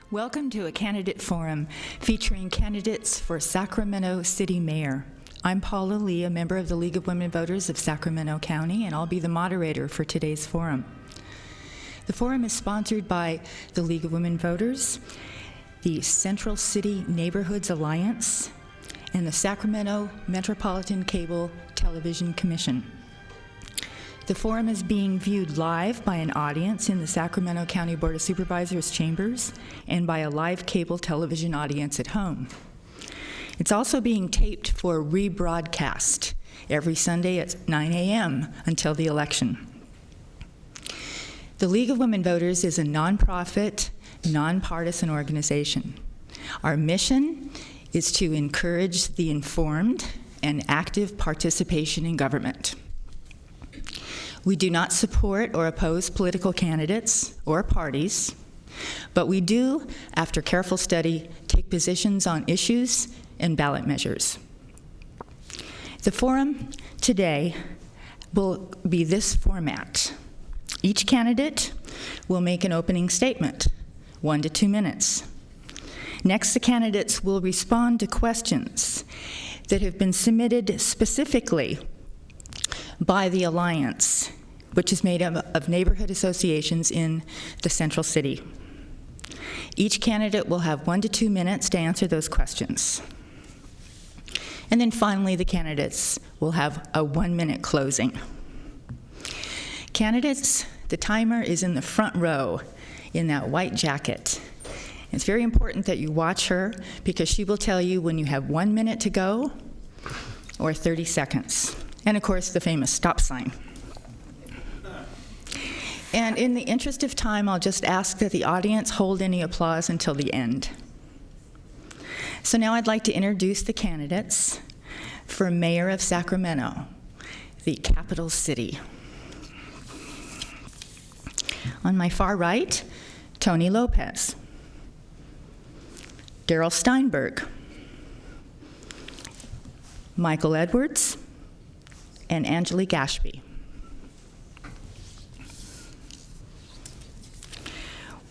Welcome to a candidate forum featuring candidates for Sacramento City Mayor. I'm Paula Lee, a member of the League of Women Voters of Sacramento County, and I'll be the moderator for today's forum. The forum is sponsored by the League of Women Voters, the Central City Neighborhoods Alliance, and the Sacramento Metropolitan Cable Television Commission. The forum is being viewed live by an audience in the Sacramento County Board of Supervisors chambers and by a live cable television audience at home. It's also being taped for rebroadcast every Sunday at 9 a.m. until the election. The League of Women Voters is a nonprofit, nonpartisan organization. Our mission is to encourage the informed and active participation in government. We do not support or oppose political candidates or parties, but we do, after careful study, take positions on issues and ballot measures. The forum today will be this format. Each candidate will make an opening statement, 1 to 2 minutes. Next, the candidates will respond to questions that have been submitted specifically by the Alliance, which is made up of neighborhood associations in the Central City. Each candidate will have 1 to 2 minutes to answer those questions. And then finally, the candidates will have a 1-minute closing. Candidates, the timer is in the front row in that white jacket. It's very important that you watch her because she will tell you when you have 1 minute to go or 30 seconds. And of course, the famous stop sign. And in the interest of time, I'll just ask that the audience hold any applause until the end. So now I'd like to introduce the candidates for Mayor of Sacramento, the capital city. On my far right, Tony Lopez, Darrell Steinberg, Michael Edwards, and Angelique Ashby.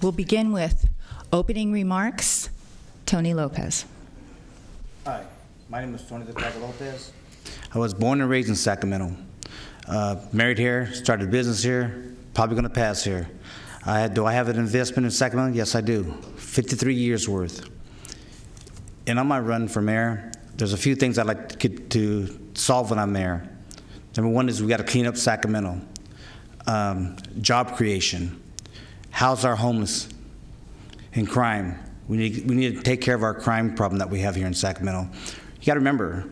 We'll begin with opening remarks. Tony Lopez. Hi, my name is Tony Lopez. I was born and raised in Sacramento. Married here, started business here, probably going to pass here. Do I have an investment in Sacramento? Yes, I do. 53 years worth. And on my run for mayor, there's a few things I'd like to solve when I'm mayor. Number one is we got to clean up Sacramento. Job creation. House our homeless and crime. We need to take care of our crime problem that we have here in Sacramento. You got to remember,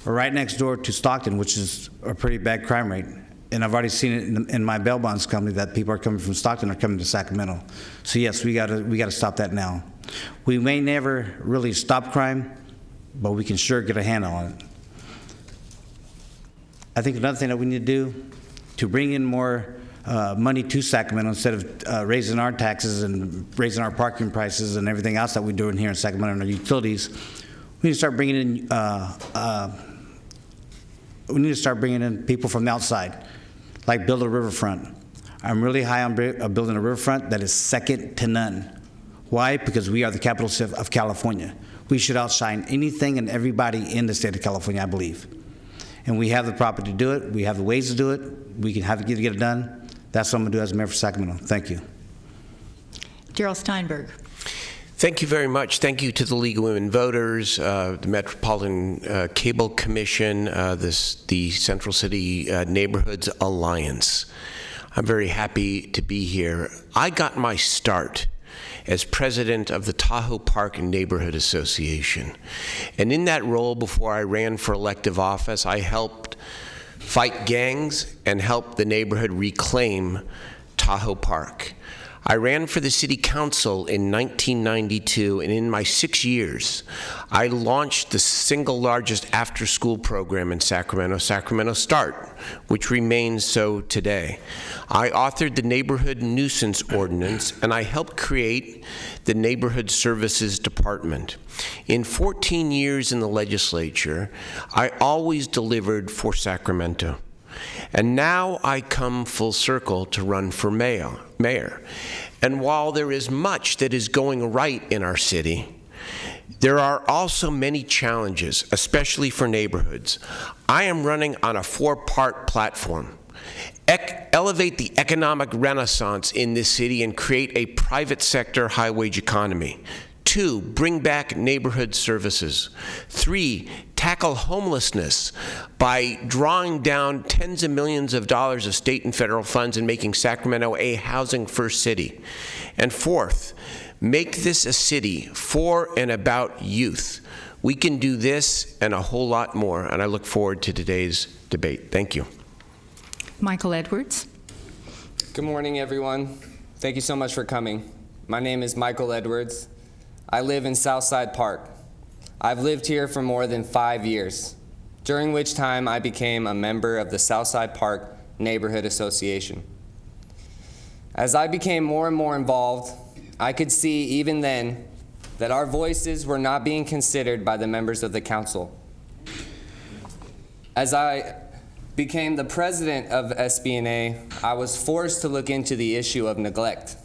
we're right next door to Stockton, which is a pretty bad crime rate. And I've already seen it in my bail bonds company that people are coming from Stockton are coming to Sacramento. So yes, we got to stop that now. We may never really stop crime, but we can sure get a handle on it. I think another thing that we need to do to bring in more money to Sacramento instead of raising our taxes and raising our parking prices and everything else that we're doing here in Sacramento and our utilities, we need to start bringing in people from the outside, like build a riverfront. I'm really high on building a riverfront that is second to none. Why? Because we are the capital city of California. We should outshine anything and everybody in the state of California, I believe. And we have the property to do it. We have the ways to do it. We can have to get it done. That's what I'm going to do as mayor for Sacramento. Thank you. Darrell Steinberg. Thank you very much. Thank you to the League of Women Voters, the Metropolitan Cable Commission, the Central City Neighborhoods Alliance. I'm very happy to be here. I got my start as president of the Tahoe Park Neighborhood Association. And in that role, before I ran for elective office, I helped fight gangs and help the neighborhood reclaim Tahoe Park. I ran for the city council in 1992, and in my 6 years, I launched the single largest after-school program in Sacramento, Sacramento Start, which remains so today. I authored the Neighborhood Nuisance Ordinance, and I helped create the Neighborhood Services Department. In 14 years in the legislature, I always delivered for Sacramento. And now I come full circle to run for mayor. And while there is much that is going right in our city, there are also many challenges, especially for neighborhoods. I am running on a 4-part platform. Elevate the economic renaissance in this city and create a private sector high-wage economy. 2, bring back neighborhood services. 3, tackle homelessness by drawing down tens of millions of dollars of state and federal funds and making Sacramento a housing-first city. And 4th, make this a city for and about youth. We can do this and a whole lot more, and I look forward to today's debate. Thank you. Michael Edwards. Good morning, everyone. Thank you so much for coming. My name is Michael Edwards. I live in Southside Park. I've lived here for more than 5 years, during which time I became a member of the Southside Park Neighborhood Association. As I became more and more involved, I could see even then that our voices were not being considered by the members of the council. As I became the president of SBNA, I was forced to look into the issue of neglect.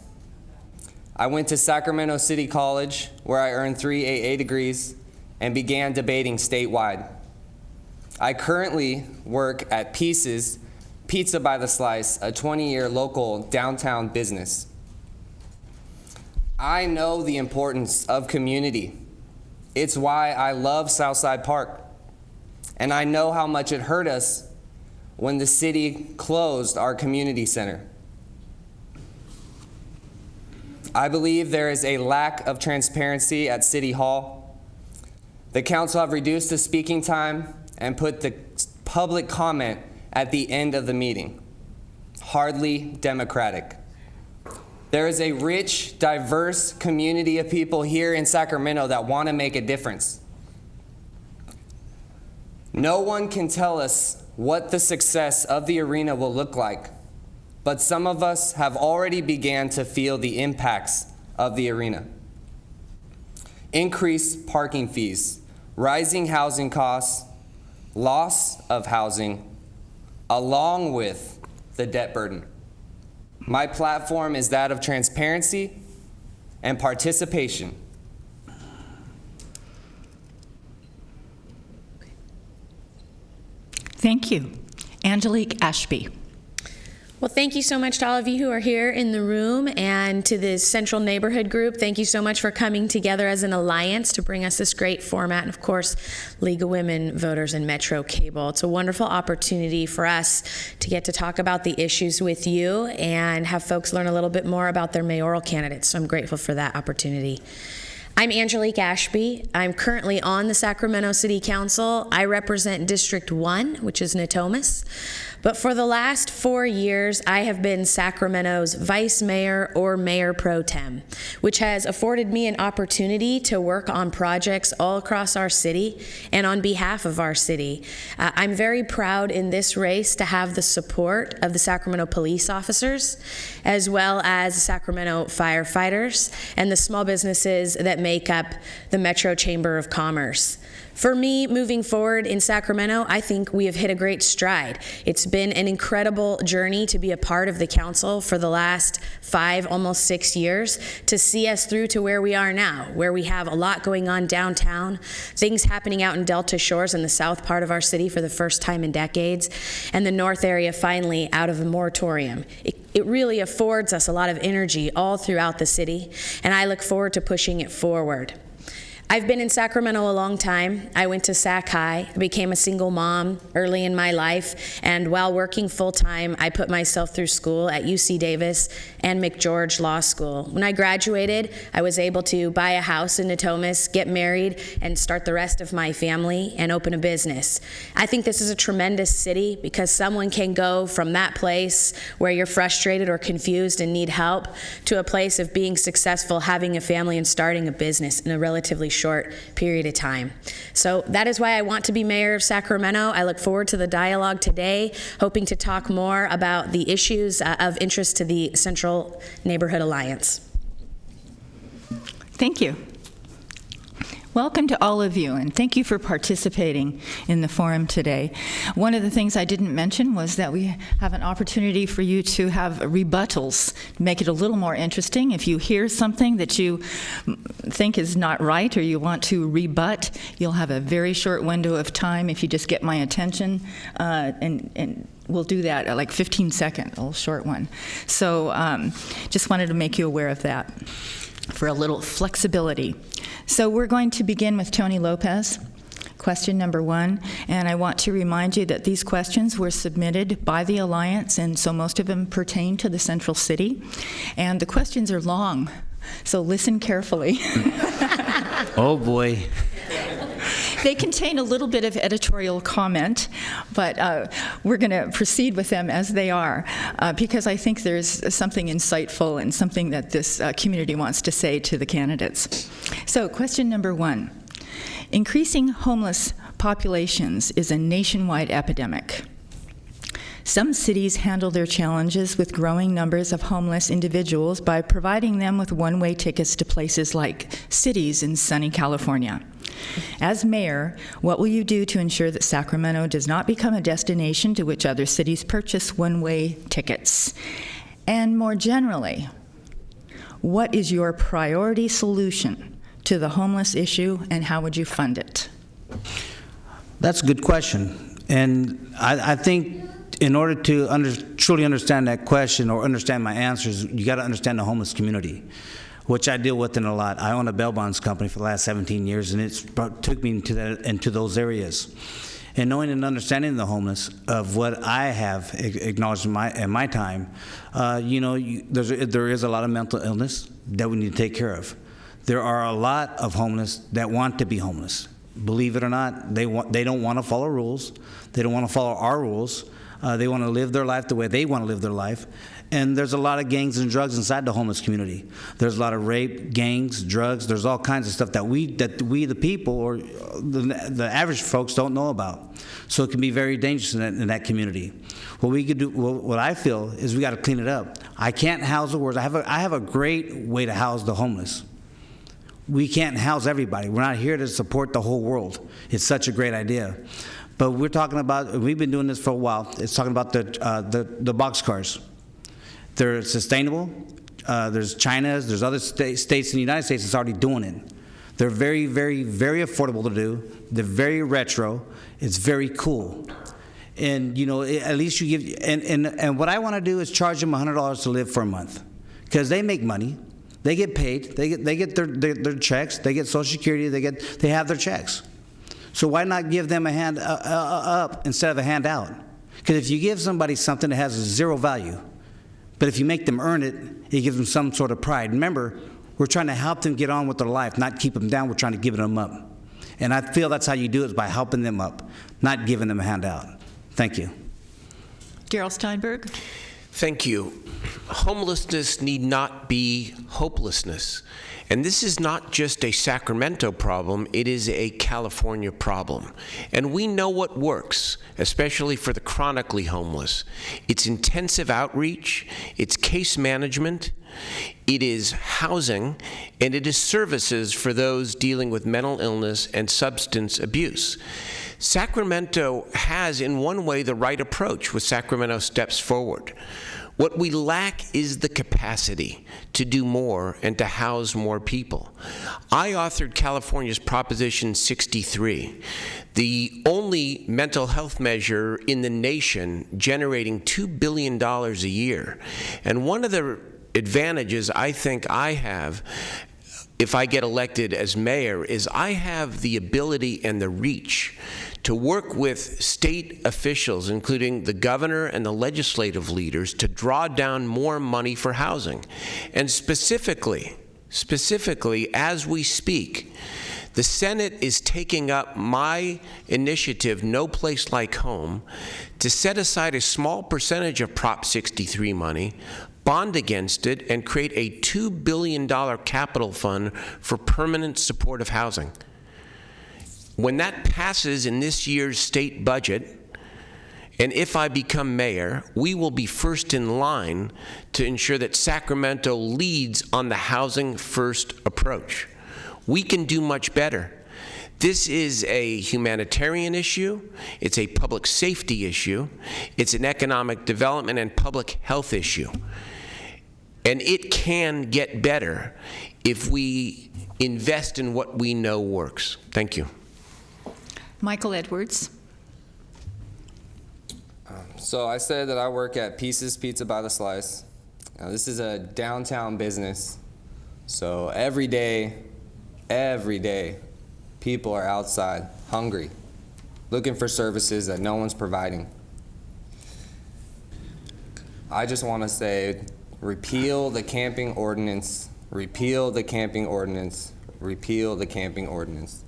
I went to Sacramento City College, where I earned 3 AA degrees and began debating statewide. I currently work at Pieces, Pizza by the Slice, a 20-year local downtown business. I know the importance of community. It's why I love Southside Park. And I know how much it hurt us when the city closed our community center. I believe there is a lack of transparency at City Hall. The council have reduced the speaking time and put the public comment at the end of the meeting. Hardly democratic. There is a rich, diverse community of people here in Sacramento that want to make a difference. No one can tell us what the success of the arena will look like, but some of us have already began to feel the impacts of the arena. Increased parking fees, rising housing costs, loss of housing, along with the debt burden. My platform is that of transparency and participation. Thank you. Angelique Ashby. Well, thank you so much to all of you who are here in the room, and to the Central Neighborhood Group. Thank you so much for coming together as an alliance to bring us this great format. And of course, League of Women Voters and Metro Cable. It's a wonderful opportunity for us to get to talk about the issues with you and have folks learn a little bit more about their mayoral candidates. So I'm grateful for that opportunity. I'm Angelique Ashby. I'm currently on the Sacramento City Council. I represent District 1, which is Natomas. But for the last 4 years, I have been Sacramento's vice mayor or mayor pro tem, which has afforded me an opportunity to work on projects all across our city and on behalf of our city. I'm very proud in this race to have the support of the Sacramento police officers, as well as the Sacramento firefighters and the small businesses that make up the Metro Chamber of Commerce. For me, moving forward in Sacramento, I think we have hit a great stride. It's been an incredible journey to be a part of the council for the last 5, almost 6 years, to see us through to where we are now, where we have a lot going on downtown, things happening out in Delta Shores in the south part of our city for the first time in decades, and the north area finally out of a moratorium. It really affords us a lot of energy all throughout the city, and I look forward to pushing it forward. I've been in Sacramento a long time. I went to Sac High. I became a single mom early in my life, and while working full-time, I put myself through school at UC Davis and McGeorge Law School. When I graduated, I was able to buy a house in Natomas, get married, and start the rest of my family and open a business. I think this is a tremendous city because someone can go from that place where you're frustrated or confused and need help to a place of being successful, having a family, and starting a business in a relatively short period of time. So that is why I want to be mayor of Sacramento. I look forward to the dialogue today, hoping to talk more about the issues of interest to the Central Neighborhood Alliance. Thank you. Welcome to all of you, and thank you for participating in the forum today. One of the things I didn't mention was that we have an opportunity for you to have rebuttals, to make it a little more interesting. If you hear something that you think is not right or you want to rebut, you'll have a very short window of time if you just get my attention, and we'll do that at like 15-second, a little short one. So just wanted to make you aware of that for a little flexibility. So we're going to begin with Tony Lopez, question number 1, and I want to remind you that these questions were submitted by the Alliance, and so most of them pertain to the Central City, and the questions are long, so listen carefully. Oh, boy. They contain a little bit of editorial comment, but we're going to proceed with them as they are, because I think there's something insightful and something that this community wants to say to the candidates. So, question number 1. Increasing homeless populations is a nationwide epidemic. Some cities handle their challenges with growing numbers of homeless individuals by providing them with one-way tickets to places like cities in sunny California. As mayor, what will you do to ensure that Sacramento does not become a destination to which other cities purchase one-way tickets? And more generally, what is your priority solution to the homeless issue, and how would you fund it? That's a good question. And I think in order to truly understand that question or understand my answers, you got to understand the homeless community, which I deal with in a lot. I own a bail bonds company for the last 17 years, and it took me into those areas. And knowing and understanding the homeless of what I have acknowledged in my time, there is a lot of mental illness that we need to take care of. There are a lot of homeless that want to be homeless. Believe it or not, they don't want to follow rules. They don't want to follow our rules. They want to live their life the way they want to live their life. And there's a lot of gangs and drugs inside the homeless community. There's a lot of rape, gangs, drugs. There's all kinds of stuff that we the people, or the average folks, don't know about. So it can be very dangerous in that community. What we could do, what I feel, is we got to clean it up. I can't house the worst. I have a great way to house the homeless. We can't house everybody. We're not here to support the whole world. It's such a great idea. But we're talking about, we've been doing this for a while. It's talking about the boxcars. They're sustainable. There's China's, there's other states in the United States that's already doing it. They're very, very, very affordable to do. They're very retro. It's very cool. And, at least you give, and what I want to do is charge them $100 to live for a month, because they make money. They get paid. They get their checks. They get Social Security. They have their checks. So why not give them a hand up instead of a handout? Because if you give somebody something that has zero value, but if you make them earn it, it gives them some sort of pride. Remember, we're trying to help them get on with their life, not keep them down. We're trying to give them up. And I feel that's how you do it, is by helping them up, not giving them a handout. Thank you. Darrell Steinberg. Thank you. Homelessness need not be hopelessness. And this is not just a Sacramento problem, it is a California problem. And we know what works, especially for the chronically homeless. It's intensive outreach, it's case management, it is housing, and it is services for those dealing with mental illness and substance abuse. Sacramento has, in one way, the right approach with Sacramento Steps Forward. What we lack is the capacity to do more and to house more people. I authored California's Proposition 63, the only mental health measure in the nation generating $2 billion a year. And one of the advantages I think I have, if I get elected as mayor, is I have the ability and the reach to work with state officials, including the governor and the legislative leaders, to draw down more money for housing. And specifically, as we speak, the Senate is taking up my initiative, No Place Like Home, to set aside a small percentage of Prop 63 money, bond against it, and create a $2 billion capital fund for permanent supportive housing. When that passes in this year's state budget, and if I become mayor, we will be first in line to ensure that Sacramento leads on the housing first approach. We can do much better. This is a humanitarian issue, it's a public safety issue, it's an economic development and public health issue. And it can get better if we invest in what we know works. Thank you. Michael Edwards. So I said that I work at Pieces Pizza by the Slice. Now, this is a downtown business. So every day, people are outside, hungry, looking for services that no one's providing. I just want to say, repeal the camping ordinance, repeal the camping ordinance, repeal the camping ordinance.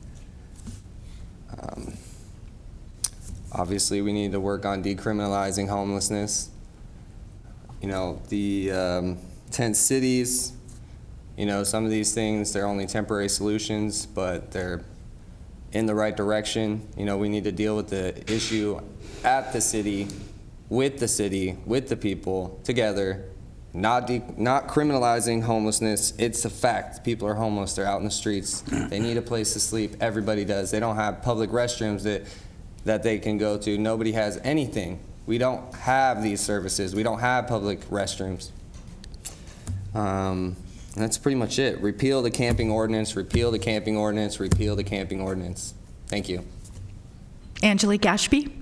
Obviously, we need to work on decriminalizing homelessness. You know, the tent cities, you know, some of these things, they're only temporary solutions, but they're in the right direction. You know, we need to deal with the issue at the city, with the people, together, not criminalizing homelessness. It's a fact. People are homeless. They're out in the streets. They need a place to sleep. Everybody does. They don't have public restrooms that they can go to. Nobody has anything. We don't have these services. We don't have public restrooms. That's pretty much it. Repeal the camping ordinance, repeal the camping ordinance, repeal the camping ordinance. Thank you. Angelique Ashby.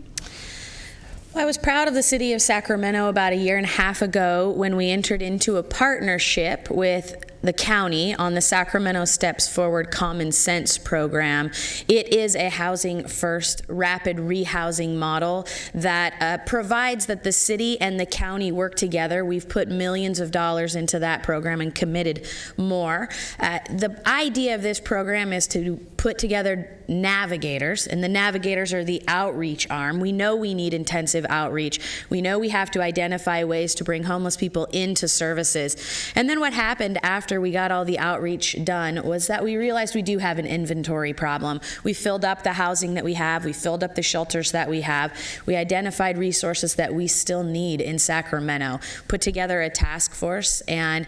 Well, I was proud of the city of Sacramento about a year and a half ago when we entered into a partnership with the county on the Sacramento Steps Forward Common Sense program. It is a housing first rapid rehousing model that provides that the city and the county work together. We've put millions of dollars into that program and committed more. The idea of this program is to put together navigators, and the navigators are the outreach arm. We know we need intensive outreach. We know we have to identify ways to bring homeless people into services. And then what happened after we got all the outreach done was that we realized we do have an inventory problem. We filled up the housing that we have. We filled up the shelters that we have. We identified resources that we still need in Sacramento, put together a task force, and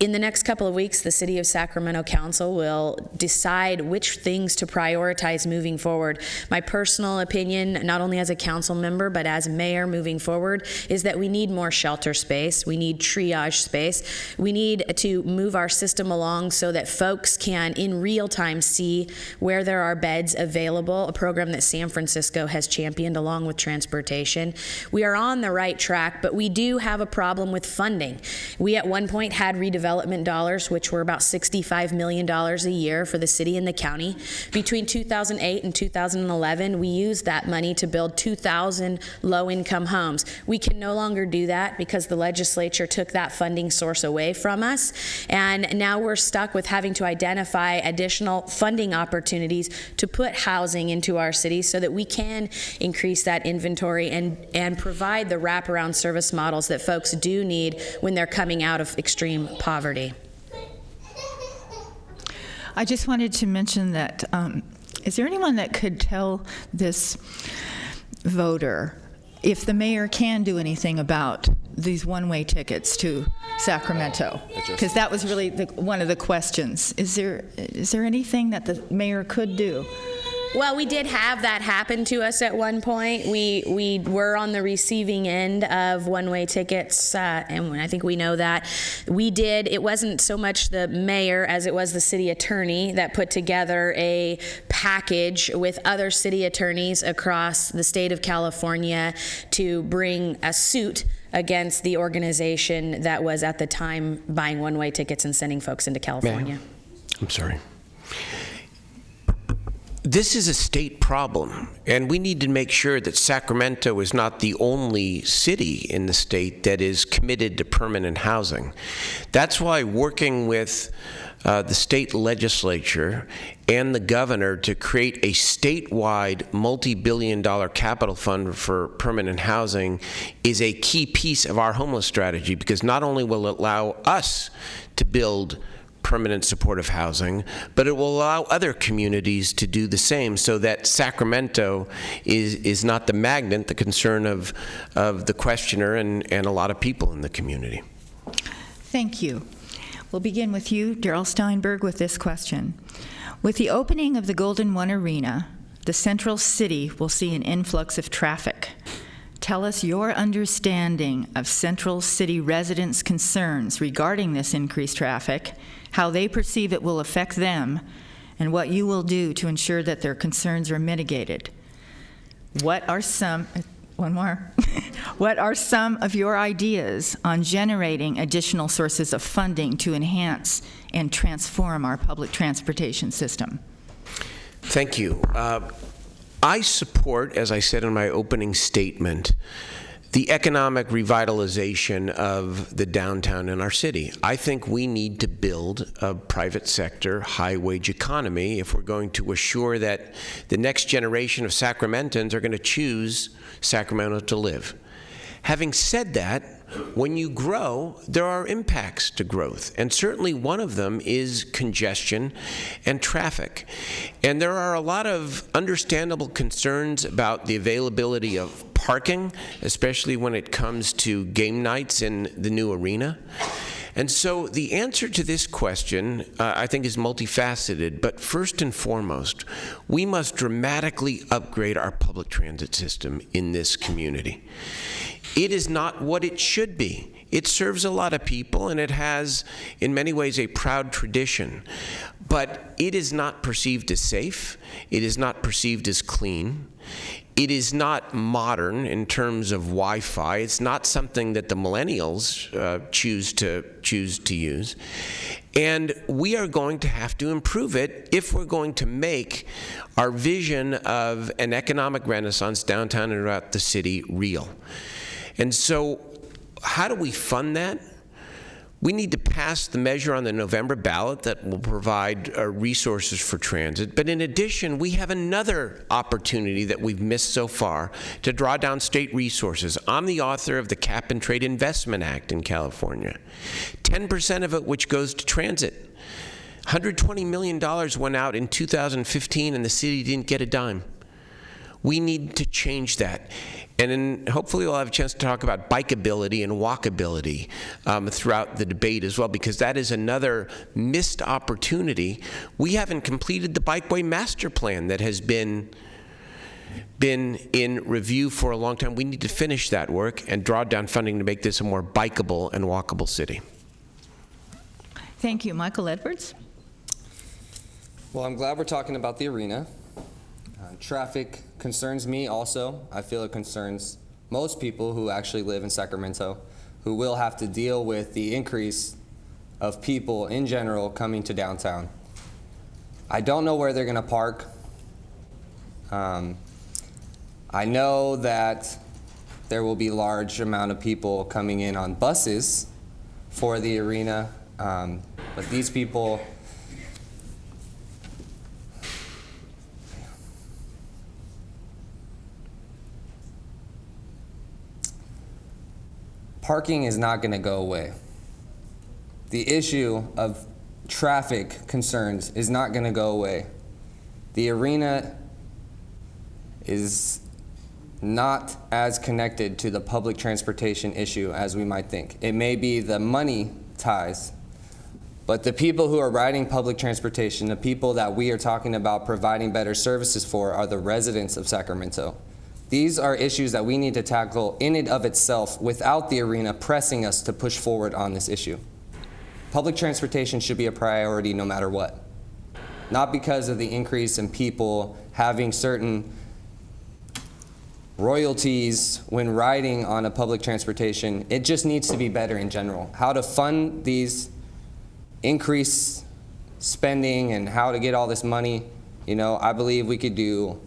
in the next couple of weeks, the City of Sacramento Council will decide which things to prioritize moving forward. My personal opinion, not only as a council member, but as mayor moving forward, is that we need more shelter space. We need triage space. We need to move our system along so that folks can, in real time, see where there are beds available, a program that San Francisco has championed along with transportation. We are on the right track, but we do have a problem with funding. We at one point had redevelopment dollars, which were about $65 million a year for the city and the county. Between 2008 and 2011, we used that money to build 2,000 low-income homes. We can no longer do that because the legislature took that funding source away from us, and now we're stuck with having to identify additional funding opportunities to put housing into our city so that we can increase that inventory and provide the wraparound service models that folks do need when they're coming out of extreme poverty. I just wanted to mention that, is there anyone that could tell this voter if the mayor can do anything about these one-way tickets to Sacramento? Because that was really one of the questions. Is there anything that the mayor could do? Well, we did have that happen to us at one point. We were on the receiving end of one-way tickets, and I think we know that. It wasn't so much the mayor as it was the city attorney that put together a package with other city attorneys across the state of California to bring a suit against the organization that was at the time buying one-way tickets and sending folks into California. I'm sorry. This is a state problem, and we need to make sure that Sacramento is not the only city in the state that is committed to permanent housing. That's why working with the state legislature and the governor to create a statewide multi-billion-dollar capital fund for permanent housing is a key piece of our homeless strategy, because not only will it allow us to build permanent supportive housing, but it will allow other communities to do the same, so that Sacramento is not the magnet, the concern of the questioner and a lot of people in the community. Thank you. We'll begin with you, Darrell Steinberg, with this question. With the opening of the Golden One Arena, the Central City will see an influx of traffic. Tell us your understanding of Central City residents' concerns regarding this increased traffic, how they perceive it will affect them, and what you will do to ensure that their concerns are mitigated. What are some What are some of your ideas on generating additional sources of funding to enhance and transform our public transportation system? Thank you. I support, as I said in my opening statement, the economic revitalization of the downtown in our city. I think we need to build a private sector, high-wage economy if we're going to assure that the next generation of Sacramentans are going to choose Sacramento to live. Having said that, when you grow, there are impacts to growth, and certainly one of them is congestion and traffic. And there are a lot of understandable concerns about the availability of parking, especially when it comes to game nights in the new arena. And so the answer to this question, I think, is multifaceted, but first and foremost, we must dramatically upgrade our public transit system in this community. It is not what it should be. It serves a lot of people, and it has, in many ways, a proud tradition. But it is not perceived as safe. It is not perceived as clean. It is not modern in terms of Wi-Fi. It's not something that the millennials choose to use. And we are going to have to improve it if we're going to make our vision of an economic renaissance downtown and throughout the city real. And so how do we fund that? We need to pass the measure on the November ballot that will provide resources for transit. But in addition, we have another opportunity that we've missed so far to draw down state resources. I'm the author of the Cap and Trade Investment Act in California. 10% of it which goes to transit. $120 million went out in 2015 and the city didn't get a dime. We need to change that. And then hopefully we'll have a chance to talk about bikeability and walkability throughout the debate as well, because that is another missed opportunity. We haven't completed the Bikeway Master Plan that has been in review for a long time. We need to finish that work and draw down funding to make this a more bikeable and walkable city. Thank you. Michael Edwards? Well, I'm glad we're talking about the arena. Traffic concerns me also. I feel it concerns most people who actually live in Sacramento, who will have to deal with the increase of people in general coming to downtown. I don't know where they're going to park. I know that there will be a large amount of people coming in on buses for the arena, but these people, parking is not going to go away. The issue of traffic concerns is not going to go away. The arena is not as connected to the public transportation issue as we might think. It may be the money ties, but the people who are riding public transportation, the people that we are talking about providing better services for, are the residents of Sacramento. These are issues that we need to tackle in and of itself without the arena pressing us to push forward on this issue. Public transportation should be a priority no matter what. Not because of the increase in people having certain royalties when riding on a public transportation. It just needs to be better in general. How to fund these increased spending and how to get all this money, I believe we could do,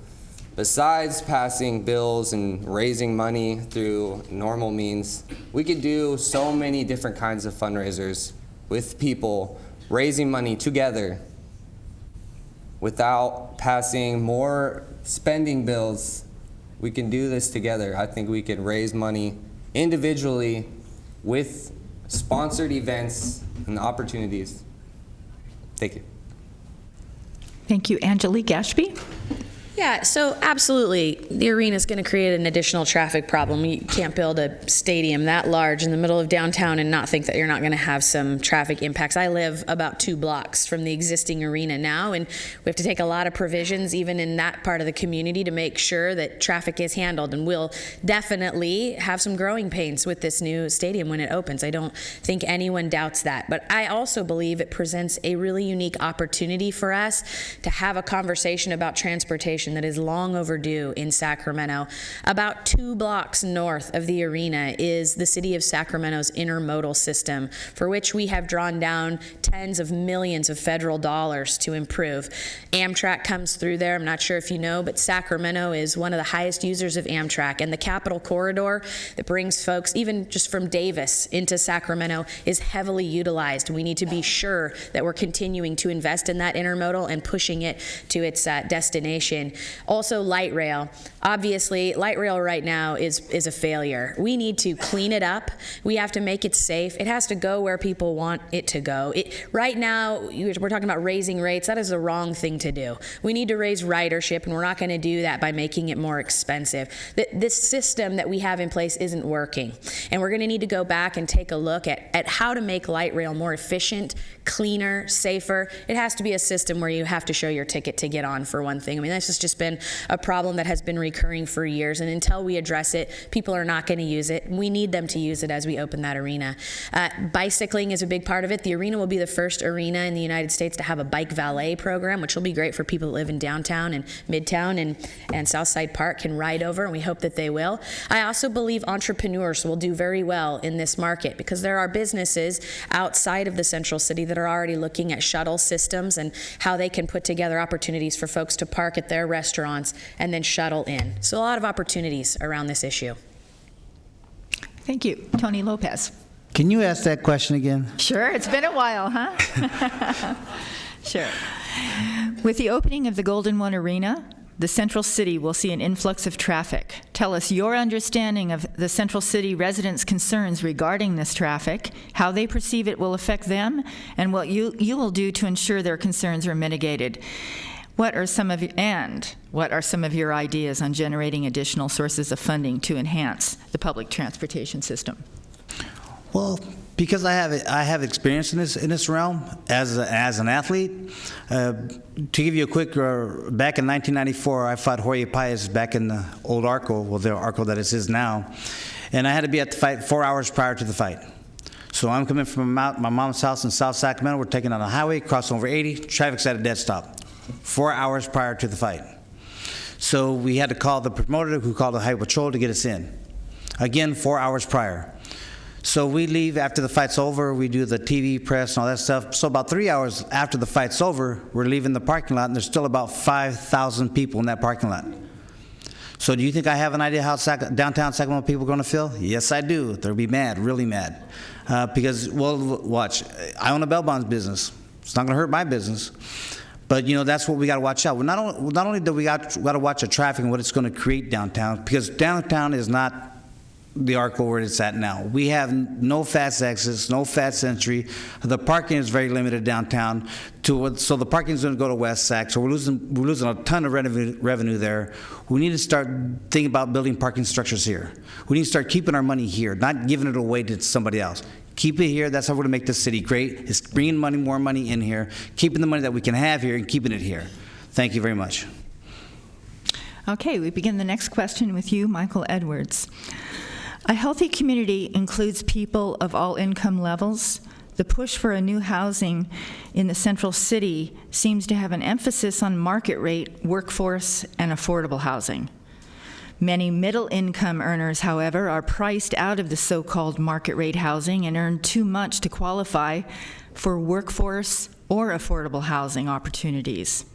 besides passing bills and raising money through normal means, we could do so many different kinds of fundraisers with people raising money together without passing more spending bills. We can do this together. I think we could raise money individually with sponsored events and opportunities. Thank you. Thank you. Angelique Ashby? Yeah, so absolutely, the arena is going to create an additional traffic problem. You can't build a stadium that large in the middle of downtown and not think that you're not going to have some traffic impacts. I live about 2 blocks from the existing arena now, and we have to take a lot of provisions even in that part of the community to make sure that traffic is handled, and we'll definitely have some growing pains with this new stadium when it opens. I don't think anyone doubts that, but I also believe it presents a really unique opportunity for us to have a conversation about transportation that is long overdue in Sacramento. About 2 blocks north of the arena is the city of Sacramento's intermodal system, for which we have drawn down tens of millions of federal dollars to improve. Amtrak comes through there. I'm not sure if you know, but Sacramento is one of the highest users of Amtrak, and the Capitol Corridor that brings folks even just from Davis into Sacramento is heavily utilized. We need to be sure that we're continuing to invest in that intermodal and pushing it to its destination. Also, light rail. Obviously, light rail right now is a failure. We need to clean it up. We have to make it safe. It has to go where people want it to go. Right now, we're talking about raising rates. That is the wrong thing to do. We need to raise ridership, and we're not going to do that by making it more expensive. This system that we have in place isn't working, and we're going to need to go back and take a look at how to make light rail more efficient, cleaner, safer. It has to be a system where you have to show your ticket to get on, for one thing. I mean, this has just been a problem that has been recurring for years, and until we address it, people are not going to use it. We need them to use it as we open that arena. Bicycling is a big part of it. The arena will be the first arena in the United States to have a bike valet program, which will be great for people that live in downtown and midtown and Southside Park can ride over, and we hope that they will. I also believe entrepreneurs will do very well in this market because there are businesses outside of the central city that are already looking at shuttle systems and how they can put together opportunities for folks to park at their restaurants and then shuttle in. So a lot of opportunities around this issue. Thank you. Tony Lopez. Can you ask that question again? Sure, it's been a while, huh? Sure. With the opening of the Golden One Arena, the Central City will see an influx of traffic. Tell us your understanding of the Central City residents' concerns regarding this traffic, how they perceive it will affect them, and what you will do to ensure their concerns are mitigated. What are some of your ideas on generating additional sources of funding to enhance the public transportation system? Well, because I have experience in this realm as an athlete. To give you a quick, back in 1994, I fought Jorge Paez back in the old Arco, well, the Arco that it is now, and I had to be at the fight 4 hours prior to the fight. So I'm coming from my mom's house in South Sacramento. We're taking on a highway, crossing over 80, traffic's at a dead stop. 4 hours prior to the fight. So we had to call the promoter, who called the highway patrol to get us in. Again, 4 hours prior. So we leave after the fight's over, we do the TV press and all that stuff. So about 3 hours after the fight's over, we're leaving the parking lot, and there's still about 5,000 people in that parking lot. So do you think I have an idea how downtown Sacramento people are going to feel? Yes, I do. They'll be mad, really mad. Because, well, watch, I own a bail bonds business. It's not going to hurt my business. But, you know, that's what we got to watch out. Not only do we got to watch the traffic and what it's going to create downtown, because downtown is not the Arco where it's at now. We have no fast exits, no fast entry. The parking is very limited downtown. So the parking is going to go to West Sac. So we're losing a ton of revenue there. We need to start thinking about building parking structures here. We need to start keeping our money here, not giving it away to somebody else. Keep it here. That's how we're going to make this city great. It's bringing more money in here, keeping the money that we can have here and keeping it here. Thank you very much. Okay, we begin the next question with you, Michael Edwards. A healthy community includes people of all income levels. The push for a new housing in the Central City seems to have an emphasis on market rate, workforce, and affordable housing. Many middle-income earners, however, are priced out of the so-called market rate housing and earn too much to qualify for workforce or affordable housing opportunities.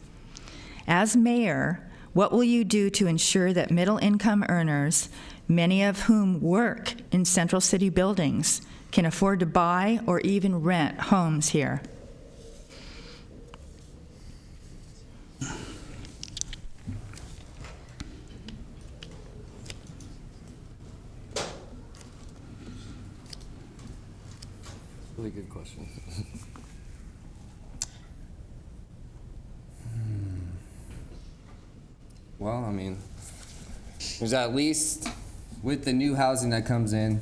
As mayor, what will you do to ensure that middle-income earners, many of whom work in Central City buildings, can afford to buy or even rent homes here? Really good question. Well, I mean, there's at least, with the new housing that comes in,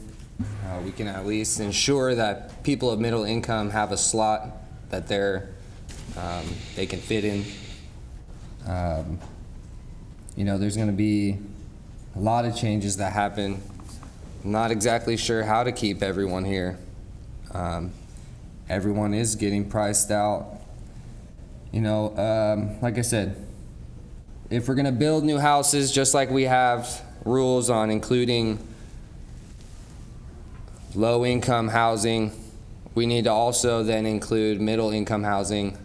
we can at least ensure that people of middle income have a slot that they can fit in. You know, there's going to be a lot of changes that happen. I'm not exactly sure how to keep everyone here. Everyone is getting priced out. You know, like I said, if we're going to build new houses, just like we have rules on including low-income housing, we need to also then include middle-income housing.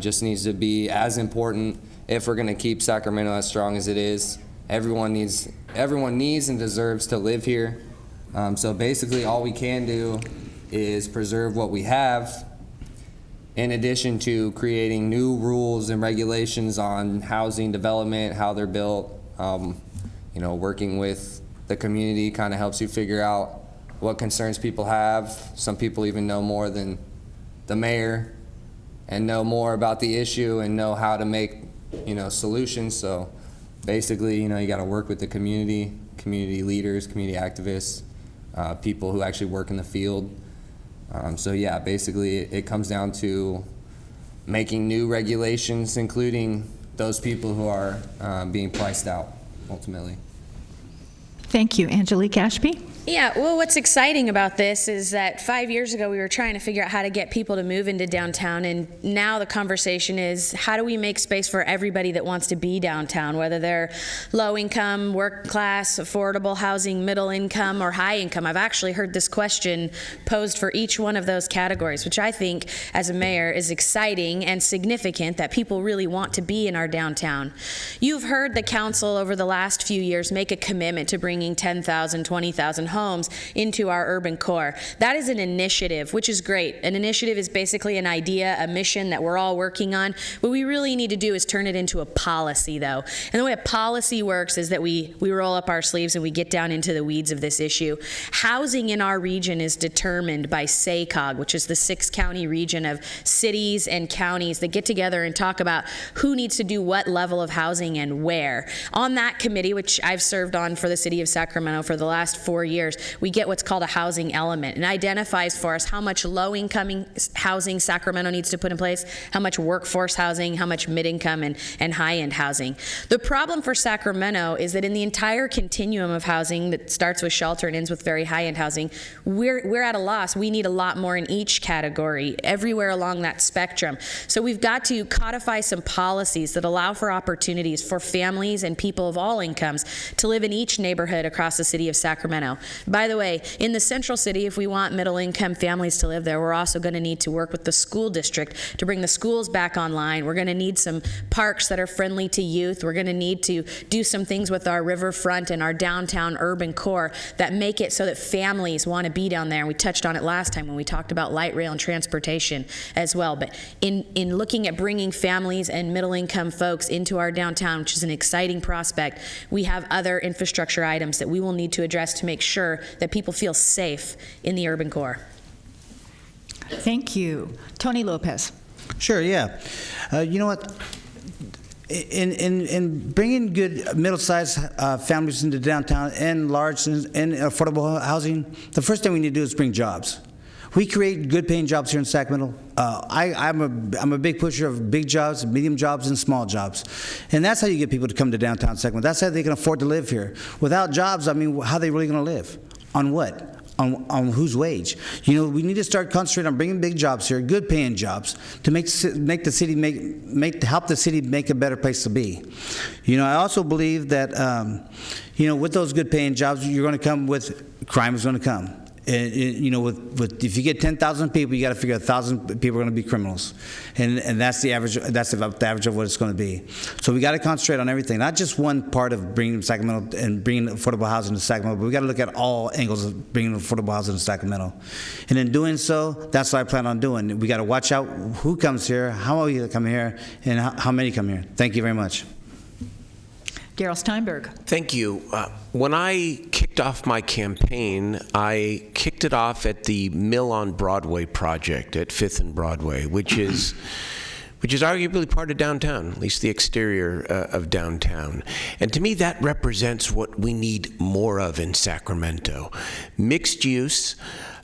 Just needs to be as important if we're going to keep Sacramento as strong as it is. Everyone needs and deserves to live here. So basically, all we can do is preserve what we have, in addition to creating new rules and regulations on housing development, how they're built. You know, working with the community kind of helps you figure out what concerns people have. Some people even know more than the mayor and know more about the issue and know how to make, you know, solutions. So basically, you know, you got to work with the community leaders, community activists, people who actually work in the field. So yeah, basically it comes down to making new regulations, including those people who are being priced out, ultimately. Thank you. Angelique Ashby? Yeah, well, what's exciting about this is that 5 years ago we were trying to figure out how to get people to move into downtown, and now the conversation is how do we make space for everybody that wants to be downtown, whether they're low income, work class, affordable housing, middle income, or high income. I've actually heard this question posed for each one of those categories, which I think as a mayor is exciting and significant that people really want to be in our downtown. You've heard the council over the last few years make a commitment to bringing 10,000, 20,000 homes into our urban core. That is an initiative, which is great. An initiative is basically an idea, a mission that we're all working on. What we really need to do is turn it into a policy, though. And the way a policy works is that we roll up our sleeves and we get down into the weeds of this issue. Housing in our region is determined by SACOG, which is the 6-county region of cities and counties that get together and talk about who needs to do what level of housing and where. On that committee, which I've served on for the city of Sacramento for the last 4 years, we get what's called a housing element, and identifies for us how much low-income housing Sacramento needs to put in place, how much workforce housing, how much mid-income and high-end housing. The problem for Sacramento is that in the entire continuum of housing that starts with shelter and ends with very high-end housing, we're at a loss. We need a lot more in each category, everywhere along that spectrum. So we've got to codify some policies that allow for opportunities for families and people of all incomes to live in each neighborhood across the city of Sacramento. By the way, in the central city, if we want middle-income families to live there, we're also going to need to work with the school district to bring the schools back online. We're going to need some parks that are friendly to youth. We're going to need to do some things with our riverfront and our downtown urban core that make it so that families want to be down there. And we touched on it last time when we talked about light rail and transportation as well. But in looking at bringing families and middle-income folks into our downtown, which is an exciting prospect, we have other infrastructure items that we will need to address to make sure that people feel safe in the urban core. Thank you. Tony Lopez. Sure, yeah. You know what? In bringing good middle-sized families into downtown and large and affordable housing, the first thing we need to do is bring jobs. We create good-paying jobs here in Sacramento. I'm a big pusher of big jobs, medium jobs, and small jobs. And that's how you get people to come to downtown Sacramento. That's how they can afford to live here. Without jobs, I mean, how are they really going to live? On what? On whose wage? You know, we need to start concentrating on bringing big jobs here, good-paying jobs, to help the city make a better place to be. You know, I also believe that, you know, with those good-paying jobs, you're going to come with crime is going to come. You know, if you get 10,000 people, you got to figure 1,000 people are going to be criminals, and that's the average. That's about the average of what it's going to be. So we got to concentrate on everything, not just one part of bringing Sacramento and bringing affordable housing to Sacramento, but we got to look at all angles of bringing affordable housing to Sacramento. And in doing so, that's what I plan on doing. We got to watch out who comes here, how many come here, and how many come here. Thank you very much. Darrell Steinberg. Thank you. When I kicked off my campaign, I kicked it off at the Mill on Broadway project at 5th and Broadway, which is which is arguably part of downtown, at least the exterior of downtown. And to me, that represents what we need more of in Sacramento. Mixed use,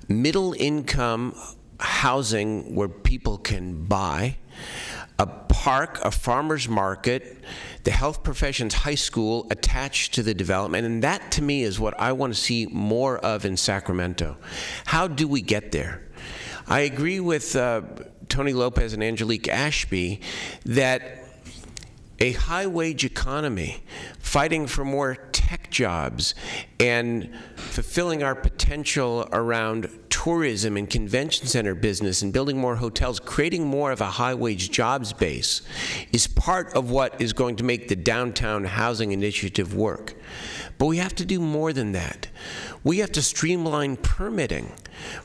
middle income housing where people can buy, a park, a farmer's market, the health professions high school attached to the development, and that to me is what I want to see more of in Sacramento. How do we get there? I agree with Tony Lopez and Angelique Ashby that a high-wage economy, fighting for more tech jobs, and fulfilling our potential around tourism and convention center business and building more hotels, creating more of a high-wage jobs base is part of what is going to make the downtown housing initiative work. But we have to do more than that. We have to streamline permitting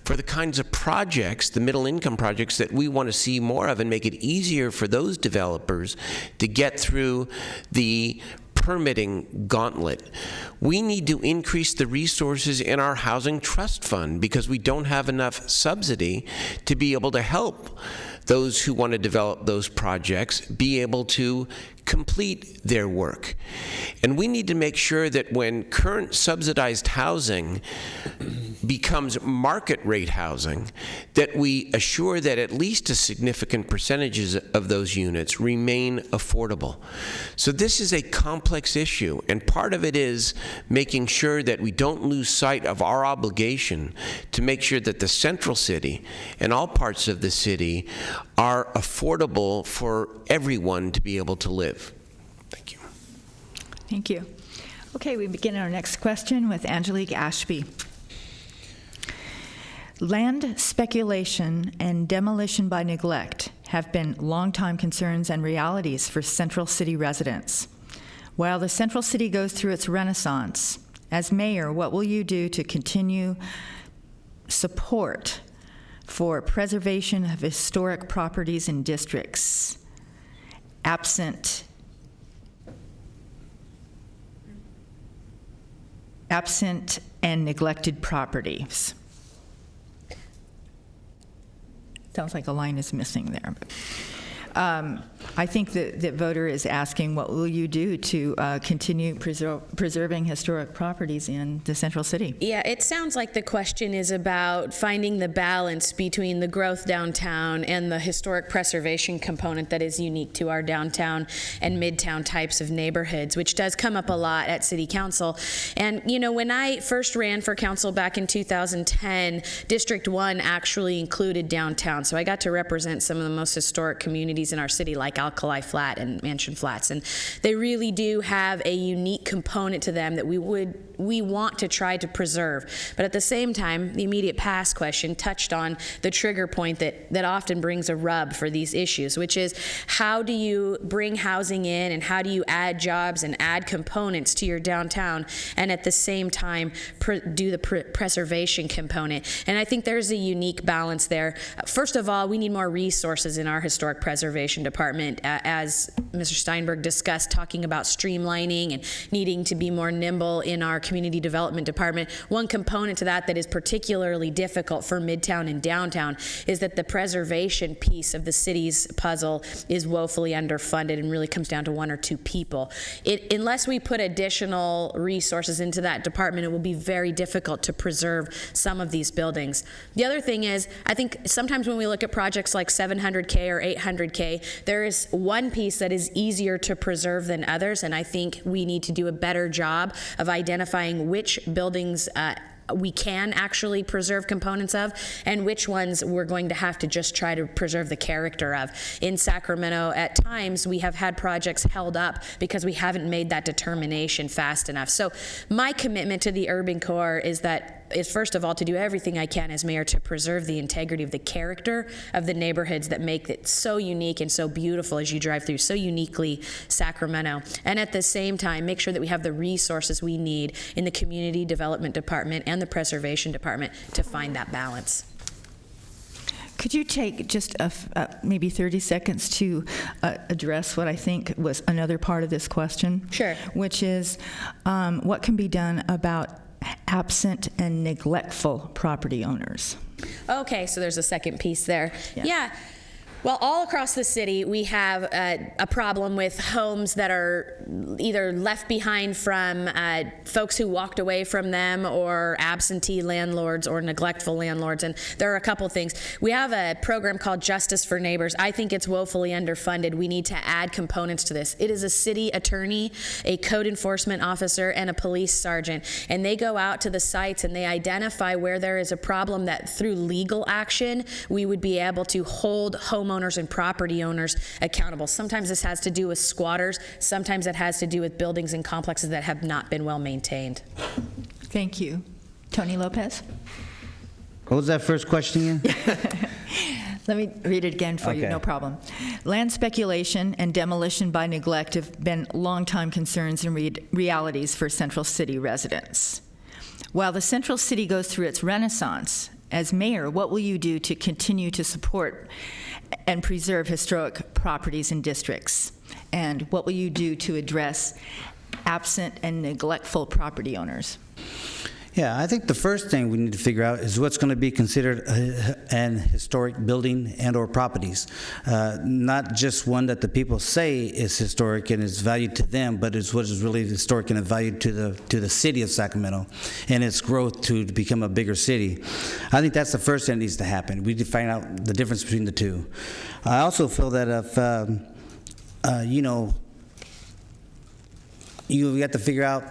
for the kinds of projects, the middle income projects that we want to see more of, and make it easier for those developers to get through the permitting gauntlet. We need to increase the resources in our housing trust fund because we don't have enough subsidy to be able to help those who want to develop those projects be able to complete their work. And we need to make sure that when current subsidized housing becomes market rate housing, that we assure that at least a significant percentages of those units remain affordable. So this is a complex issue, and part of it is making sure that we don't lose sight of our obligation to make sure that the central city and all parts of the city are affordable for everyone to be able to live. Thank you. Thank you. Okay, we begin our next question with Angelique Ashby. Land speculation and demolition by neglect have been longtime concerns and realities for Central City residents. While the Central City goes through its renaissance, as mayor, what will you do to continue support for preservation of historic properties and districts absent and neglected properties? Sounds like a line is missing there. I think that the voter is asking, what will you do to continue preserving historic properties in the Central City? Yeah, it sounds like the question is about finding the balance between the growth downtown and the historic preservation component that is unique to our downtown and midtown types of neighborhoods, which does come up a lot at City Council. And, you know, when I first ran for council back in 2010, District 1 actually included downtown. So I got to represent some of the most historic communities in our city, like Alkali Flat and Mansion Flats, and they really do have a unique component to them that we want to try to preserve. But at the same time, the immediate past question touched on the trigger point that often brings a rub for these issues, which is how do you bring housing in and how do you add jobs and add components to your downtown and at the same time do the preservation component. And I think there's a unique balance there. First of all, we need more resources in our historic preservation department, as Mr. Steinberg discussed, talking about streamlining and needing to be more nimble in our community development department. One component to that is particularly difficult for Midtown and downtown is that the preservation piece of the city's puzzle is woefully underfunded and really comes down to one or two people. Unless we put additional resources into that department, it will be very difficult to preserve some of these buildings. The other thing is, I think sometimes when we look at projects like 700K or 800K, there is one piece that is easier to preserve than others, and I think we need to do a better job of identifying which buildings we can actually preserve components of and which ones we're going to have to just try to preserve the character of. In Sacramento, at times, we have had projects held up because we haven't made that determination fast enough. So my commitment to the urban core is first of all to do everything I can as mayor to preserve the integrity of the character of the neighborhoods that make it so unique and so beautiful as you drive through, so uniquely Sacramento. And at the same time, make sure that we have the resources we need in the community development department and the preservation department to find that balance. Could you take just maybe 30 seconds to address what I think was another part of this question? Sure. Which is what can be done about absent and neglectful property owners? Okay, so there's a second piece there. Yeah. Well, all across the city, we have a problem with homes that are either left behind from folks who walked away from them, or absentee landlords or neglectful landlords. And there are a couple things. We have a program called Justice for Neighbors. I think it's woefully underfunded. We need to add components to this. It is a city attorney, a code enforcement officer, and a police sergeant. And they go out to the sites and they identify where there is a problem that through legal action, we would be able to hold homeowners and property owners accountable. Sometimes this has to do with squatters. Sometimes it has to do with buildings and complexes that have not been well maintained. Thank you. Tony Lopez? What was that first question again? Let me read it again for you, Okay. no problem. Land speculation and demolition by neglect have been longtime concerns and realities for Central City residents. While the Central City goes through its renaissance, as mayor, what will you do to continue to support and preserve historic properties and districts? And what will you do to address absent and neglectful property owners? Yeah, I think the first thing we need to figure out is what's going to be considered an historic building and or properties. Not just one that the people say is historic and is valued to them, but it's what is really historic and valued to the city of Sacramento and its growth to become a bigger city. I think that's the first thing that needs to happen. We need to find out the difference between the two. I also feel that if, you have to figure out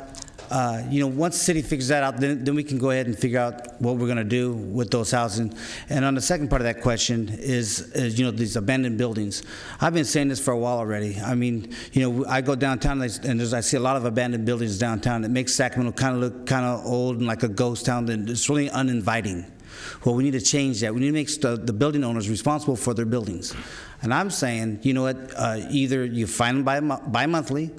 once the city figures that out, then we can go ahead and figure out what we're going to do with those housing. And on the second part of that question is these abandoned buildings. I've been saying this for a while already. I mean, I go downtown and I see a lot of abandoned buildings downtown. It makes Sacramento kind of look kind of old and like a ghost town, and it's really uninviting. Well, we need to change that. We need to make the building owners responsible for their buildings. And I'm saying, you know what, either you fine them by monthly,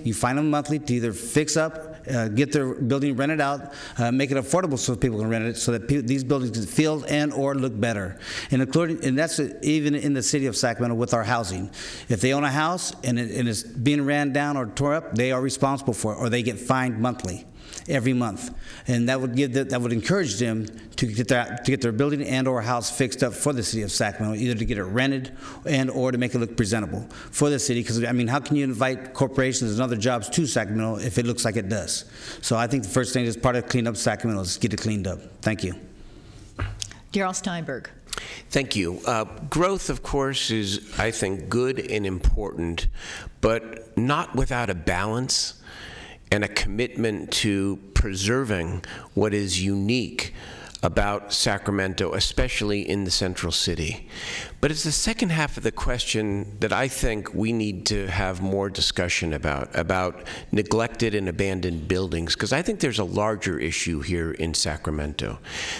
you find them monthly to either fix up, get their building rented out, make it affordable so people can rent it, so that these buildings can feel and or look better. And that's even in the city of Sacramento with our housing. If they own a house and it's being ran down or tore up, they are responsible for it, or they get fined monthly. Every month, and that would encourage them to get their building and or house fixed up for the city of Sacramento, either to get it rented and or to make it look presentable for the city. Because I mean, how can you invite corporations and other jobs to Sacramento if it looks like it does? So I think the first thing is part of clean up Sacramento is get it cleaned up. Thank you. Darrell Steinberg. Thank you. Growth, of course, is, I think, good and important, but not without a balance and a commitment to preserving what is unique about Sacramento, especially in the Central City. But it's the second half of the question that I think we need to have more discussion about neglected and abandoned buildings, because I think there's a larger issue here in Sacramento.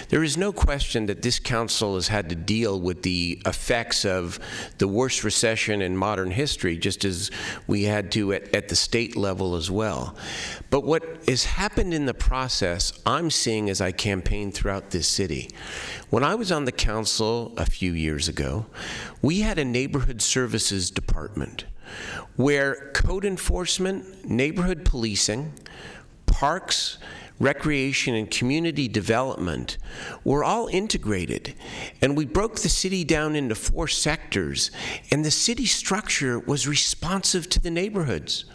There is no question that this council has had to deal with the effects of the worst recession in modern history, just as we had to at the state level as well. But what has happened in the process, I'm seeing as I campaign throughout this city. When I was on the council a few years ago, we had a neighborhood services department where code enforcement, neighborhood policing, parks, recreation, and community development were all integrated. And we broke the city down into 4 sectors, and the city structure was responsive to the neighborhoods.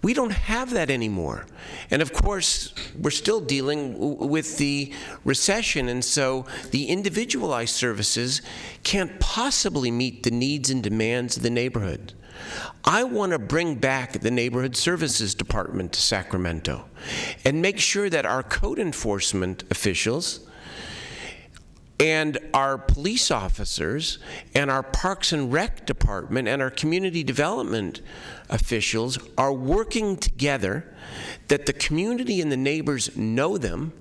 We don't have that anymore. And of course, we're still dealing with the recession, and so the individualized services can't possibly meet the needs and demands of the neighborhood. I want to bring back the Neighborhood Services Department to Sacramento and make sure that our code enforcement officials and our police officers and our Parks and Rec department and our community development officials are working together, that the community and the neighbors know them,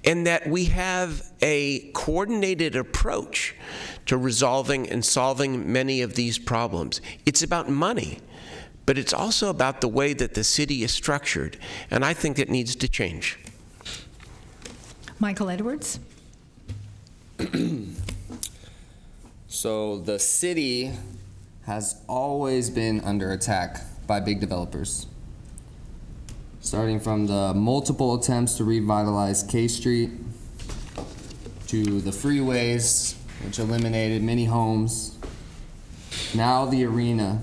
and that we have a coordinated approach to resolving and solving many of these problems. It's about money, but it's also about the way that the city is structured, and I think it needs to change. Michael Edwards. So the city has always been under attack by big developers. Starting from the multiple attempts to revitalize K Street, to the freeways, which eliminated many homes. Now the arena.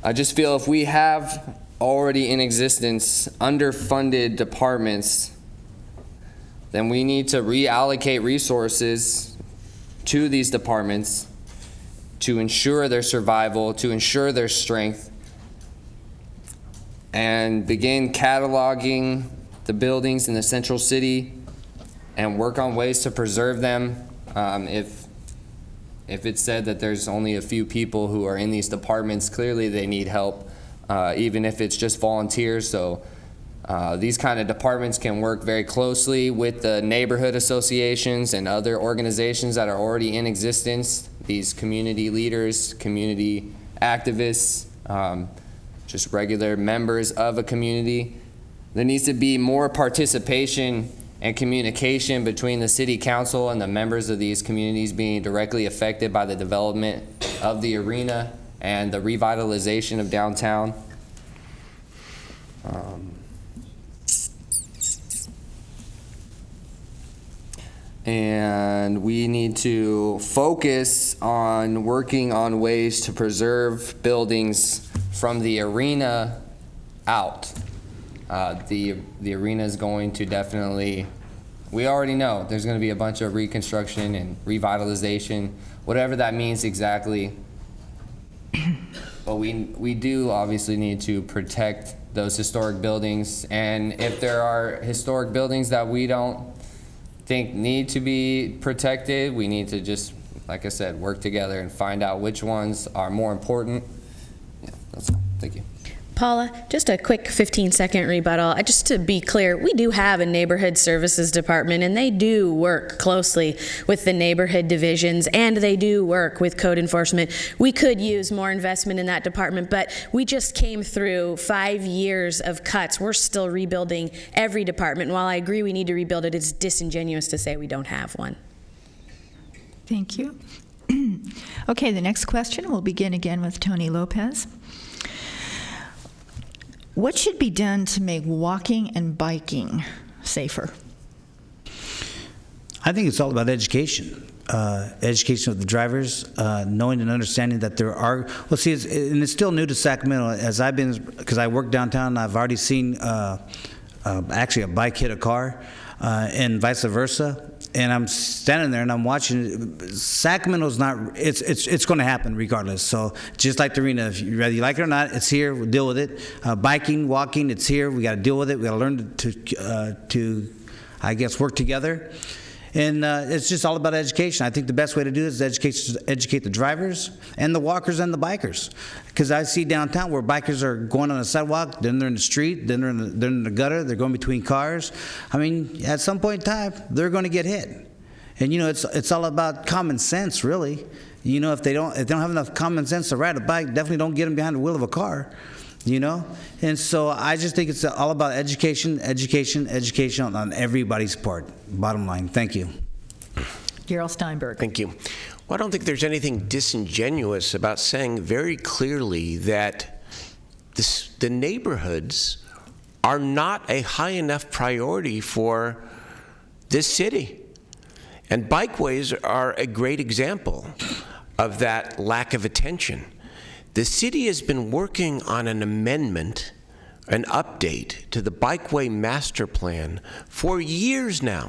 I just feel if we have already in existence underfunded departments, then we need to reallocate resources to these departments to ensure their survival, to ensure their strength, and begin cataloging the buildings in the central city and work on ways to preserve them. If it's said that there's only a few people who are in these departments, clearly they need help, even if it's just volunteers. So these kind of departments can work very closely with the neighborhood associations and other organizations that are already in existence, these community leaders, community activists, just regular members of a community. There needs to be more participation and communication between the city council and the members of these communities being directly affected by the development of the arena and the revitalization of downtown. And we need to focus on working on ways to preserve buildings from the arena out. The arena is going to definitely, we already know there's going to be a bunch of reconstruction and revitalization, whatever that means exactly. But we do obviously need to protect those historic buildings. And if there are historic buildings that we don't think need to be protected, we need to just, like I said, work together and find out which ones are more important. Yeah, that's all. Thank you. Paula, just a quick 15-second rebuttal. Just to be clear, we do have a neighborhood services department, and they do work closely with the neighborhood divisions, and they do work with code enforcement. We could use more investment in that department, but we just came through 5 years of cuts. We're still rebuilding every department. And while I agree we need to rebuild it, it's disingenuous to say we don't have one. Thank you. Okay, the next question, we'll begin again with Tony Lopez. What should be done to make walking and biking safer? I think it's all about education. Education of the drivers, knowing and understanding that there are, well, see, it's still new to Sacramento, as I've been, because I work downtown, I've already seen actually a bike hit a car, and vice versa. And I'm standing there and I'm watching. Sacramento's not. It's going to happen regardless. So just like the arena, whether you like it or not, it's here. We'll deal with it. Biking, walking, it's here. We got to deal with it. We got to learn to, I guess, work together. And it's just all about education. I think the best way to do it is educate the drivers and the walkers and the bikers. Because I see downtown where bikers are going on the sidewalk, then they're in the street, then they're in the gutter, they're going between cars. I mean, at some point in time, they're going to get hit. And you know, it's all about common sense, really. You know, if they don't have enough common sense to ride a bike, definitely don't get them behind the wheel of a car. You know, and so I just think it's all about education on everybody's part. Bottom line. Thank you. Darrell Steinberg. Thank you. Well, I don't think there's anything disingenuous about saying very clearly that the neighborhoods are not a high enough priority for this city. And bikeways are a great example of that lack of attention. The city has been working on an amendment, an update to the Bikeway Master Plan for years now.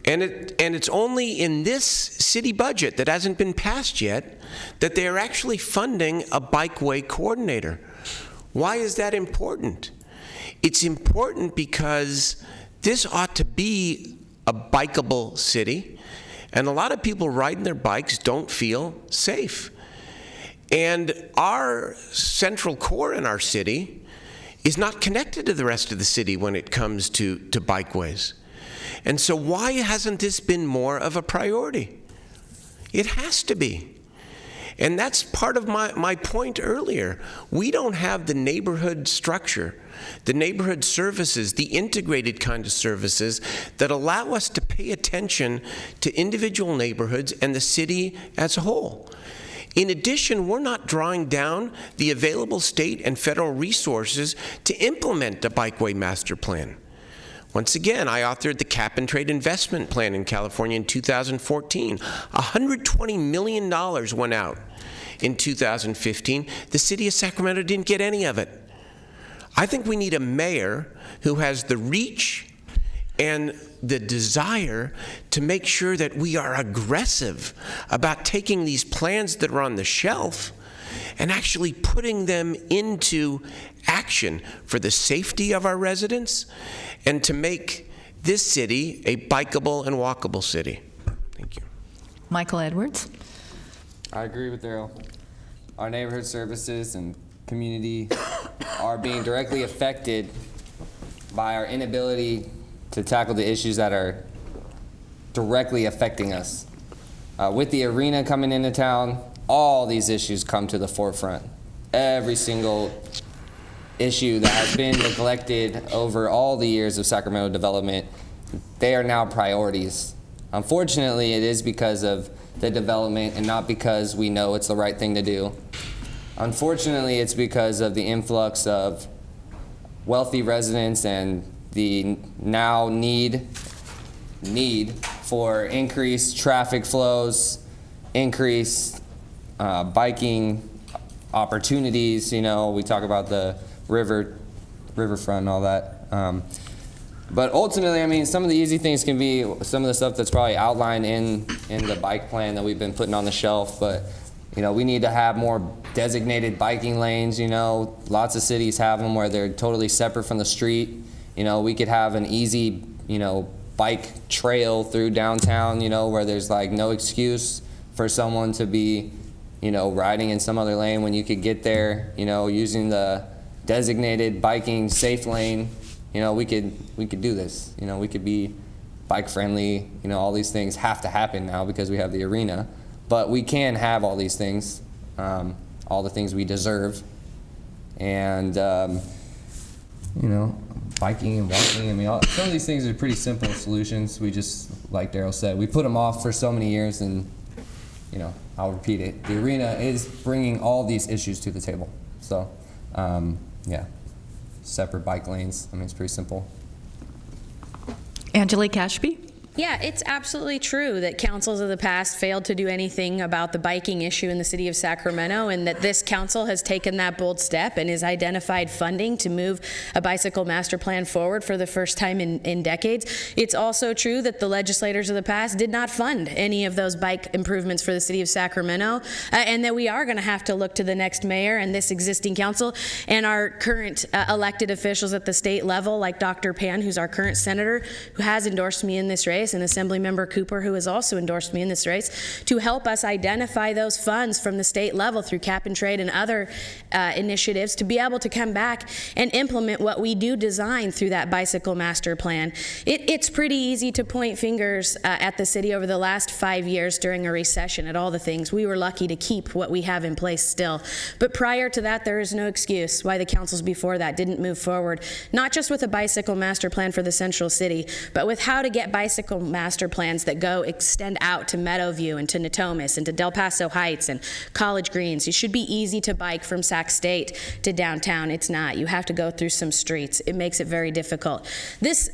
And it's only in this city budget that hasn't been passed yet that they are actually funding a bikeway coordinator. Why is that important? It's important because this ought to be a bikeable city, and a lot of people riding their bikes don't feel safe. And our central core in our city is not connected to the rest of the city when it comes to bikeways. And so why hasn't this been more of a priority? It has to be. And that's part of my point earlier. We don't have the neighborhood structure, the neighborhood services, the integrated kind of services that allow us to pay attention to individual neighborhoods and the city as a whole. In addition, we're not drawing down the available state and federal resources to implement the Bikeway Master Plan. Once again, I authored the cap and trade investment plan in California in 2014. $120 million went out in 2015. The city of Sacramento didn't get any of it. I think we need a mayor who has the reach and the desire to make sure that we are aggressive about taking these plans that are on the shelf and actually putting them into action for the safety of our residents and to make this city a bikeable and walkable city. Thank you. Michael Edwards. I agree with Darrell. Our neighborhood services and community are being directly affected by our inability to tackle the issues that are directly affecting us. With the arena coming into town, all these issues come to the forefront. Every single issue that has been neglected over all the years of Sacramento development, they are now priorities. Unfortunately, it is because of the development and not because we know it's the right thing to do. Unfortunately, it's because of the influx of wealthy residents and the now need for increased traffic flows, increased biking opportunities. You know, we talk about the riverfront and all that. But ultimately, I mean, some of the easy things can be some of the stuff that's probably outlined in the bike plan that we've been putting on the shelf. But, you know, we need to have more designated biking lanes. You know, lots of cities have them where they're totally separate from the street. You know, we could have an easy, you know, bike trail through downtown, you know, where there's like no excuse for someone to be, you know, riding in some other lane when you could get there, you know, using the designated biking safe lane. You know, we could do this. You know, we could be bike friendly. You know, all these things have to happen now because we have the arena. But we can have all these things, all the things we deserve. And, you know, biking and walking, I mean, some of these things are pretty simple solutions. We just, like Darrell said, we put them off for so many years, and, you know, I'll repeat it. The arena is bringing all these issues to the table. So, yeah. Separate bike lanes. I mean, it's pretty simple. Angelique Ashby. Yeah, it's absolutely true that councils of the past failed to do anything about the biking issue in the city of Sacramento, and that this council has taken that bold step and has identified funding to move a bicycle master plan forward for the first time in decades. It's also true that the legislators of the past did not fund any of those bike improvements for the city of Sacramento, and that we are going to have to look to the next mayor and this existing council and our current elected officials at the state level, like Dr. Pan, who's our current senator, who has endorsed me in this race, and Assemblymember Cooper, who has also endorsed me in this race, to help us identify those funds from the state level through cap and trade and other initiatives to be able to come back and implement what we do design through that bicycle master plan. It's pretty easy to point fingers at the city over the last 5 years during a recession at all the things. We were lucky to keep what we have in place still. But prior to that, there is no excuse why the councils before that didn't move forward, not just with a bicycle master plan for the central city, but with how to get bicycle master plans that extend out to Meadowview and to Natomas and to Del Paso Heights and College Greens. It should be easy to bike from Sac State to downtown. It's not. You have to go through some streets. It makes it very difficult. This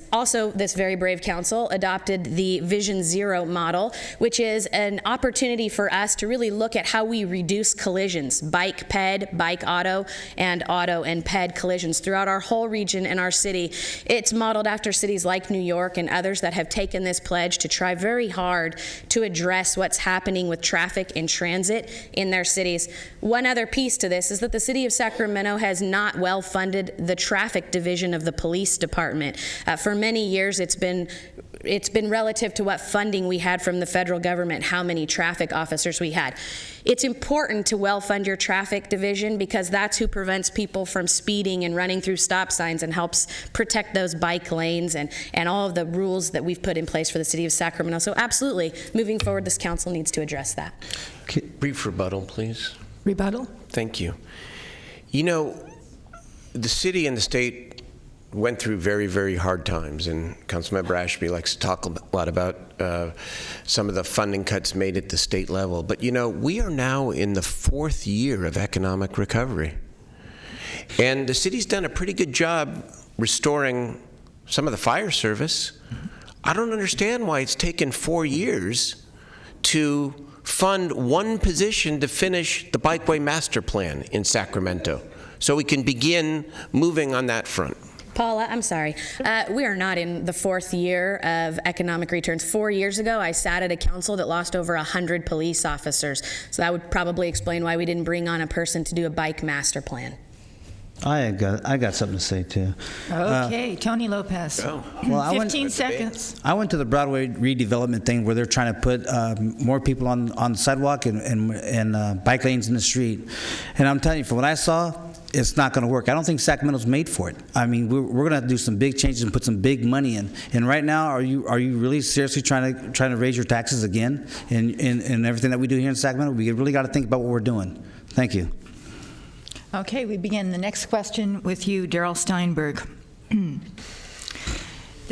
very brave council adopted the Vision Zero model, which is an opportunity for us to really look at how we reduce collisions, bike ped, bike auto and ped collisions throughout our whole region and our city. It's modeled after cities like New York and others that have taken this pledge to try very hard to address what's happening with traffic and transit in their cities. One other piece to this is that the city of Sacramento has not well funded the traffic division of the police department. For many years, it's been relative to what funding we had from the federal government, how many traffic officers we had. It's important to well fund your traffic division because that's who prevents people from speeding and running through stop signs and helps protect those bike lanes and all of the rules that we've put in place for the city of Sacramento. So absolutely, moving forward, this council needs to address that. Brief rebuttal, please. Rebuttal. Thank you. You know, the city and the state went through very, very hard times, and Councilmember Ashby likes to talk a lot about some of the funding cuts made at the state level. But you know, we are now in the 4th year of economic recovery. And the city's done a pretty good job restoring some of the fire service. I don't understand why it's taken 4 years to fund one position to finish the Bikeway Master Plan in Sacramento, so we can begin moving on that front. Paula, I'm sorry. We are not in the 4th year of economic returns. 4 years ago, I sat at a council that lost over 100 police officers. So that would probably explain why we didn't bring on a person to do a bike master plan. I got something to say too. Okay, Tony Lopez. Well, 15 seconds. I went to the Broadway redevelopment thing where they're trying to put more people on the sidewalk and bike lanes in the street. And I'm telling you, from what I saw, it's not going to work. I don't think Sacramento's made for it. I mean, we're going to have to do some big changes and put some big money in. And right now, are you really seriously trying to raise your taxes again in everything that we do here in Sacramento? We really got to think about what we're doing. Thank you. Okay, we begin the next question with you, Darrell Steinberg. The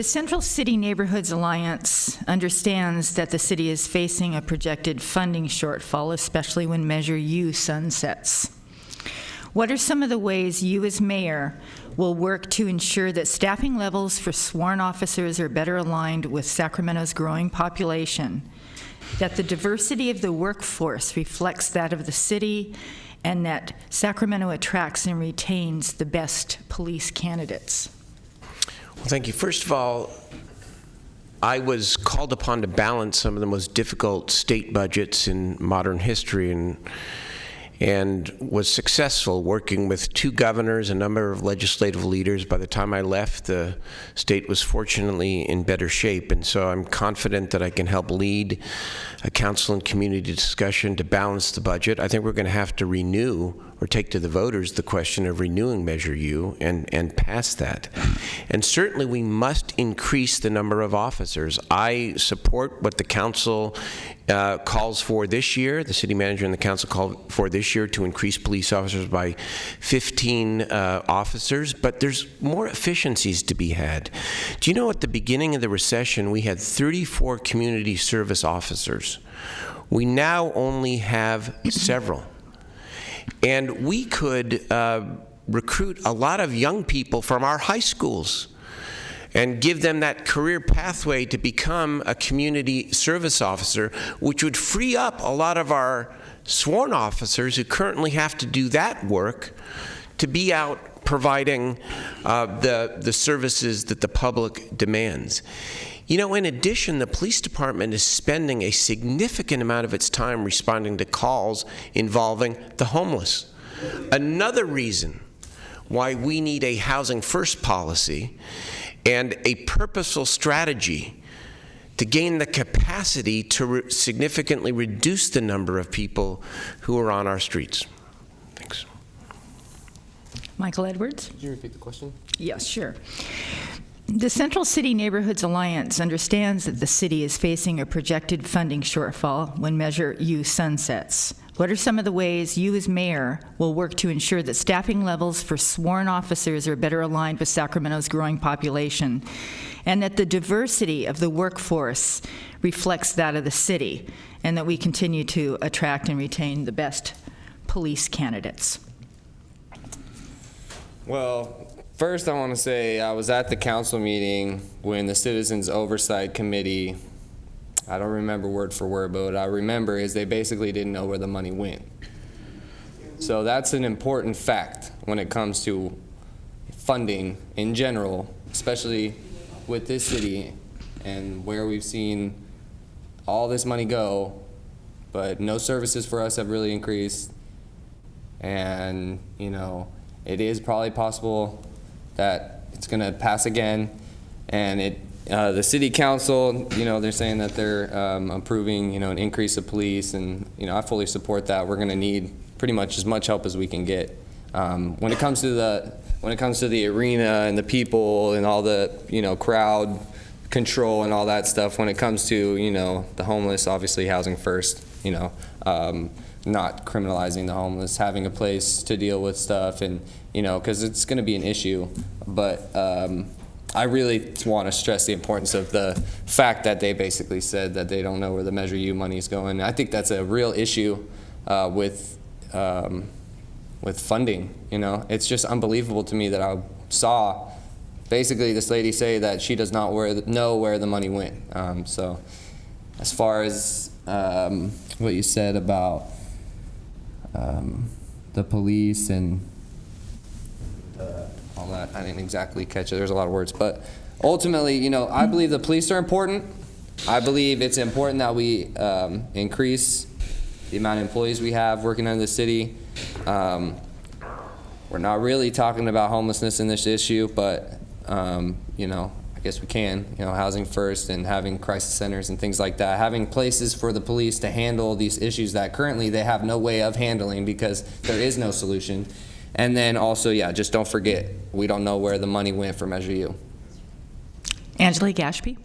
Central City Neighborhoods Alliance understands that the city is facing a projected funding shortfall, especially when Measure U sunsets. What are some of the ways you as mayor will work to ensure that staffing levels for sworn officers are better aligned with Sacramento's growing population, that the diversity of the workforce reflects that of the city, and that Sacramento attracts and retains the best police candidates? Well, thank you. First of all, I was called upon to balance some of the most difficult state budgets in modern history, and was successful working with 2 governors, a number of legislative leaders. By the time I left, the state was fortunately in better shape, and so I'm confident that I can help lead a council and community discussion to balance the budget. I think we're going to have to renew or take to the voters the question of renewing Measure U and pass that. And certainly we must increase the number of officers. I support what the council calls for this year. The city manager and the council called for this year to increase police officers by 15 officers, but there's more efficiencies to be had. Do you know at the beginning of the recession we had 34 community service officers? We now only have several. And we could recruit a lot of young people from our high schools and give them that career pathway to become a community service officer, which would free up a lot of our sworn officers who currently have to do that work to be out providing the services that the public demands. You know, in addition, the police department is spending a significant amount of its time responding to calls involving the homeless. Another reason why we need a housing first policy and a purposeful strategy to gain the capacity to significantly reduce the number of people who are on our streets. Thanks. Michael Edwards? Could you repeat the question? Yes, sure. The Central City Neighborhoods Alliance understands that the city is facing a projected funding shortfall when Measure U sunsets. What are some of the ways you as mayor will work to ensure that staffing levels for sworn officers are better aligned with Sacramento's growing population, and that the diversity of the workforce reflects that of the city, and that we continue to attract and retain the best police candidates? Well, first I want to say I was at the council meeting when the Citizens Oversight Committee, I don't remember word for word, but what I remember is they basically didn't know where the money went. So that's an important fact when it comes to funding in general, especially with this city and where we've seen all this money go, but no services for us have really increased. And, you know, it is probably possible that it's going to pass again, and the city council, you know, they're saying that they're approving, you know, an increase of police, and you know, I fully support that. We're going to need pretty much as much help as we can get. When it comes to the arena and the people and all the, you know, crowd control and all that stuff, when it comes to, you know, the homeless, obviously housing first, you know, not criminalizing the homeless, having a place to deal with stuff, and you know, because it's going to be an issue. But I really want to stress the importance of the fact that they basically said that they don't know where the Measure U money is going. I think that's a real issue with funding. You know, it's just unbelievable to me that I saw basically this lady say that she does not know where the money went. So as far as what you said about the police and all that, I didn't exactly catch it. There's a lot of words, but ultimately, you know, I believe the police are important. I believe it's important that we increase the amount of employees we have working in the city. We're not really talking about homelessness in this issue, but you know, I guess we can. You know, housing first and having crisis centers and things like that. Having places for the police to handle these issues that currently they have no way of handling because there is no solution. And then also, yeah, just don't forget, we don't know where the money went for Measure U. Angelique Ashby.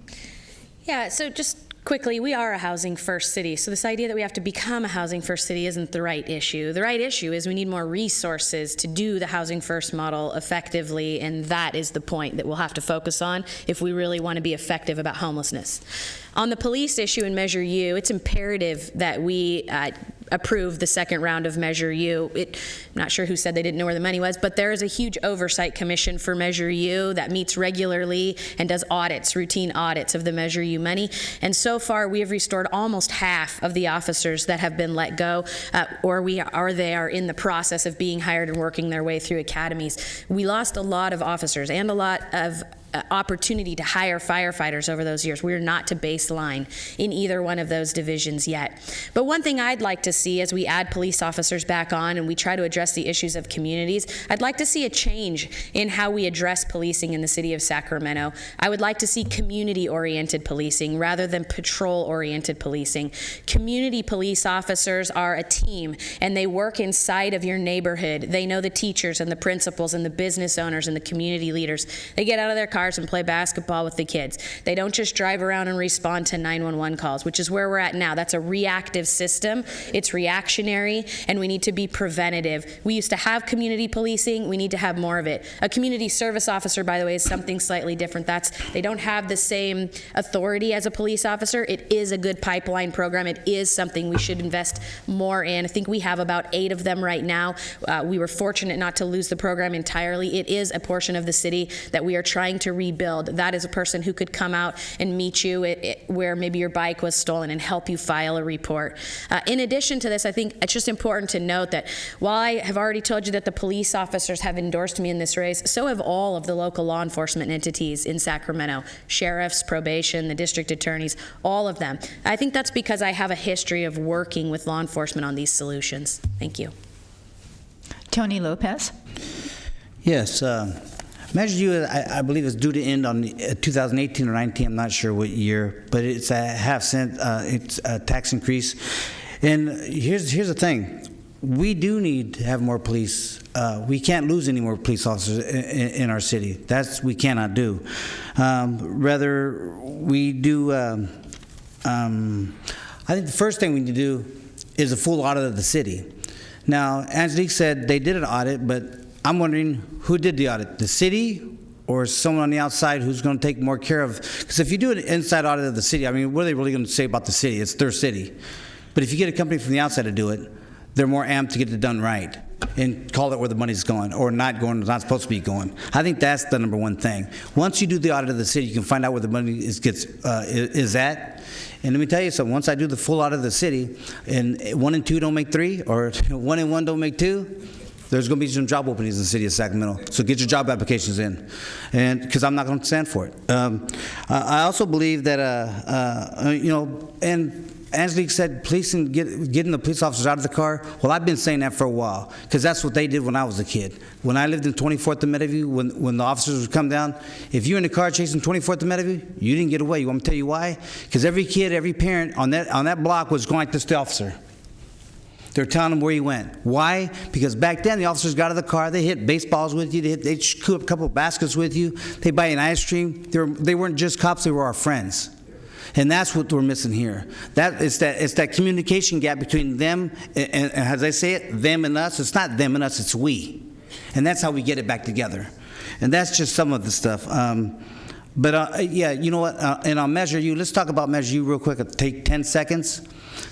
Yeah, so just quickly, we are a housing first city. So this idea that we have to become a housing first city isn't the right issue. The right issue is we need more resources to do the housing first model effectively, and that is the point that we'll have to focus on if we really want to be effective about homelessness. On the police issue in Measure U, it's imperative that we approve the second round of Measure U. I'm not sure who said they didn't know where the money was, but there is a huge oversight commission for Measure U that meets regularly and does audits, routine audits of the Measure U money. And so far, we have restored almost half of the officers that have been let go, or they are in the process of being hired and working their way through academies. We lost a lot of officers and a lot of opportunity to hire firefighters over those years. We're not to baseline in either one of those divisions yet. But one thing I'd like to see as we add police officers back on and we try to address the issues of communities, I'd like to see a change in how we address policing in the city of Sacramento. I would like to see community-oriented policing rather than patrol-oriented policing. Community police officers are a team and they work inside of your neighborhood. They know the teachers and the principals and the business owners and the community leaders. They get out of their cars and play basketball with the kids. They don't just drive around and respond to 911 calls, which is where we're at now. That's a reactive system. It's reactionary, and we need to be preventative. We used to have community policing. We need to have more of it. A community service officer, by the way, is something slightly different. They don't have the same authority as a police officer. It is a good pipeline program. It is something we should invest more in. I think we have about 8 of them right now. We were fortunate not to lose the program entirely. It is a portion of the city that we are trying to rebuild. That is a person who could come out and meet you where maybe your bike was stolen and help you file a report. In addition to this, I think it's just important to note that while I have already told you that the police officers have endorsed me in this race, so have all of the local law enforcement entities in Sacramento, sheriffs, probation, the district attorneys, all of them. I think that's because I have a history of working with law enforcement on these solutions. Thank you. Tony Lopez. Yes. Measure U, I believe, is due to end on 2018 or 19. I'm not sure what year, but it's a half-cent it's a tax increase. And here's the thing: we do need to have more police. We can't lose any more police officers in our city. We cannot do. Rather, we do. I think the first thing we need to do is a full audit of the city. Now, Angelique said they did an audit, but I'm wondering who did the audit, the city or someone on the outside who's going to take more care of, because if you do an inside audit of the city, I mean, what are they really going to say about the city? It's their city. But if you get a company from the outside to do it, they're more amped to get it done right and call it where the money's going or not going, not supposed to be going. I think that's the number one thing. Once you do the audit of the city, you can find out where the money is at. And let me tell you something, once I do the full audit of the city, and 1 and 2 don't make 3, or 1 and 1 don't make 2, there's going to be some job openings in the city of Sacramento. So get your job applications in, and because I'm not going to stand for it. I also believe that, and Angelique said policing, getting the police officers out of the car. Well, I've been saying that for a while, because that's what they did when I was a kid. When I lived in 24th and Meadowview, when the officers would come down, if you're in the car chasing 24th and Meadowview, you didn't get away. You want me to tell you why? Because every kid, every parent on that block was going like this to the officer. They're telling them where he went. Why? Because back then the officers got out of the car, they hit baseballs with you, they scoop up a couple of baskets with you, they buy an ice cream. They weren't just cops, they were our friends. And that's what we're missing here. It's that communication gap between them and as I say it, them and us. It's not them and us, it's we. And that's how we get it back together. And that's just some of the stuff. Yeah, you know what? And on Measure U, let's talk about Measure U real quick. It'll take 10 seconds.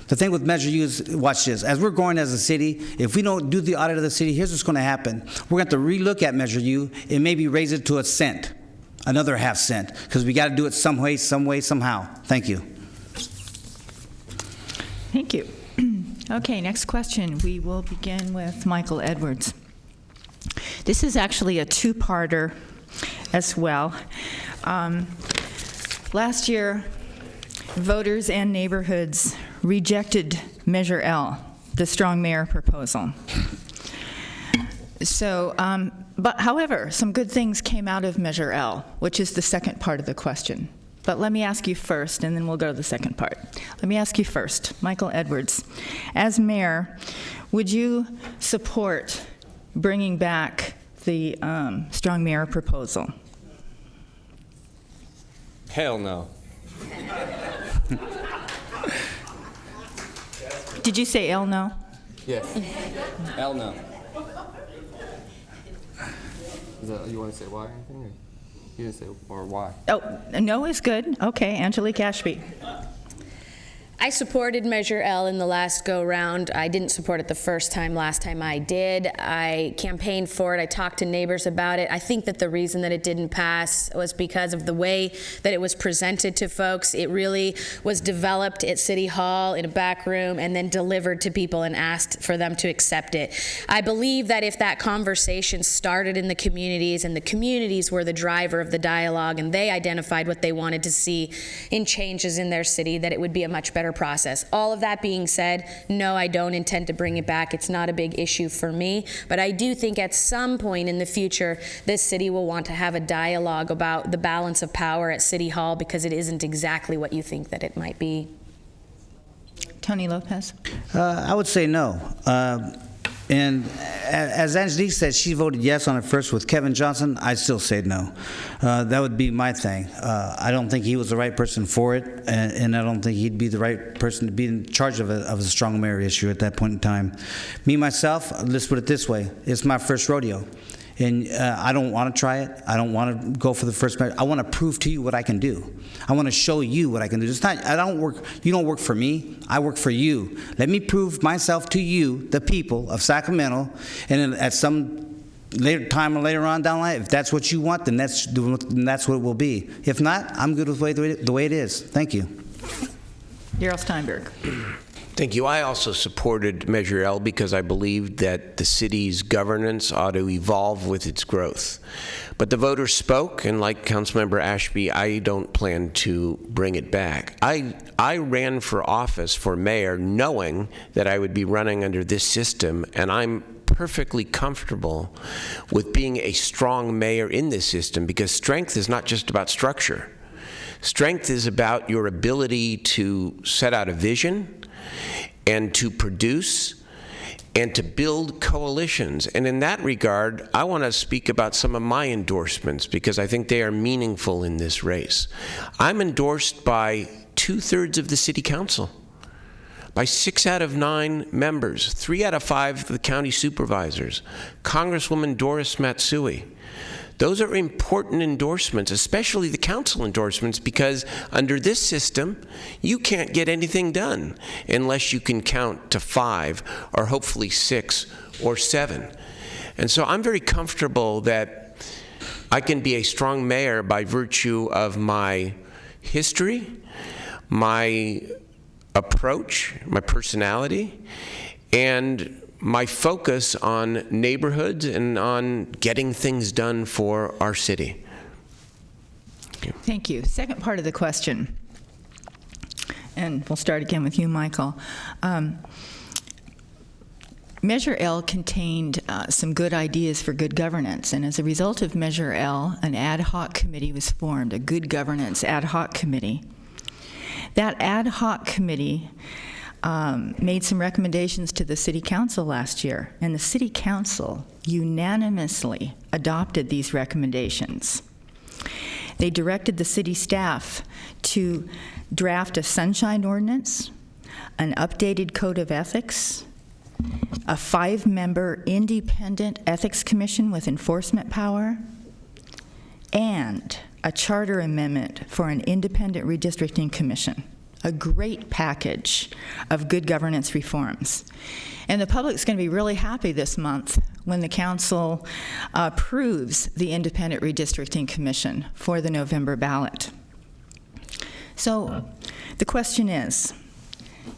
The thing with Measure U is, watch this. As we're growing as a city, if we don't do the audit of the city, here's what's going to happen. We're going to have to relook at Measure U and maybe raise it to a cent. another half-cent, because we got to do it some way, somehow. Thank you. Thank you. Okay, next question. We will begin with Michael Edwards. This is actually a two-parter as well. Last year, voters and neighborhoods rejected Measure L, the strong mayor proposal. So, but however, some good things came out of Measure L, which is the second part of the question. But let me ask you first, and then we'll go to the second part. Let me ask you first, Michael Edwards. As mayor, would you support bringing back the strong mayor proposal? Hell no. Did you say L no? Yes. Hell no. You want to say why or anything? Or you didn't say or why? Oh, no is good. Okay, Angelique Ashby. I supported Measure L in the last go-round. I didn't support it the first time. Last time I did. I campaigned for it. I talked to neighbors about it. I think that the reason that it didn't pass was because of the way that it was presented to folks. It really was developed at City Hall in a back room and then delivered to people and asked for them to accept it. I believe that if that conversation started in the communities and the communities were the driver of the dialogue and they identified what they wanted to see in changes in their city, that it would be a much better process. All of that being said, no, I don't intend to bring it back. It's not a big issue for me, but I do think at some point in the future, this city will want to have a dialogue about the balance of power at City Hall because it isn't exactly what you think that it might be. Tony Lopez. I would say no. And as Angelique said, she voted yes on it first with Kevin Johnson. I still say no. That would be my thing. I don't think he was the right person for it, and I don't think he'd be the right person to be in charge of a strong mayor issue at that point in time. Me, myself, let's put it this way. It's my first rodeo. And I don't want to try it. I don't want to go for the first measure. I want to prove to you what I can do. I want to show you what I can do. It's not, I don't work, you don't work for me. I work for you. Let me prove myself to you, the people of Sacramento, and then at some later time or later on down the line, if that's what you want, then that's what it will be. If not, I'm good with the way it is. Thank you. Darrell Steinberg. Thank you. I also supported Measure L because I believed that the city's governance ought to evolve with its growth. But the voters spoke, and like Councilmember Ashby, I don't plan to bring it back. I ran for office for mayor knowing that I would be running under this system, and I'm perfectly comfortable with being a strong mayor in this system because strength is not just about structure. Strength is about your ability to set out a vision and to produce and to build coalitions. And in that regard, I want to speak about some of my endorsements because I think they are meaningful in this race. I'm endorsed by 2/3 of the city council, by 6 out of 9 members, 3 out of 5 of the county supervisors, Congresswoman Doris Matsui. Those are important endorsements, especially the council endorsements, because under this system, you can't get anything done unless you can count to 5 or hopefully 6 or 7. And so I'm very comfortable that I can be a strong mayor by virtue of my history, my approach, my personality, and my focus on neighborhoods and on getting things done for our city. Thank you. Second part of the question, and we'll start again with you, Michael. Measure L contained some good ideas for good governance, and as a result of Measure L, an ad hoc committee was formed, a good governance ad hoc committee. That ad hoc committee made some recommendations to the City Council last year, and the City Council unanimously adopted these recommendations. They directed the city staff to draft a sunshine ordinance, an updated code of ethics, a 5-member independent ethics commission with enforcement power, and a charter amendment for an independent redistricting commission. A great package of good governance reforms. And the public's going to be really happy this month when the council approves the Independent Redistricting Commission for the November ballot. So the question is,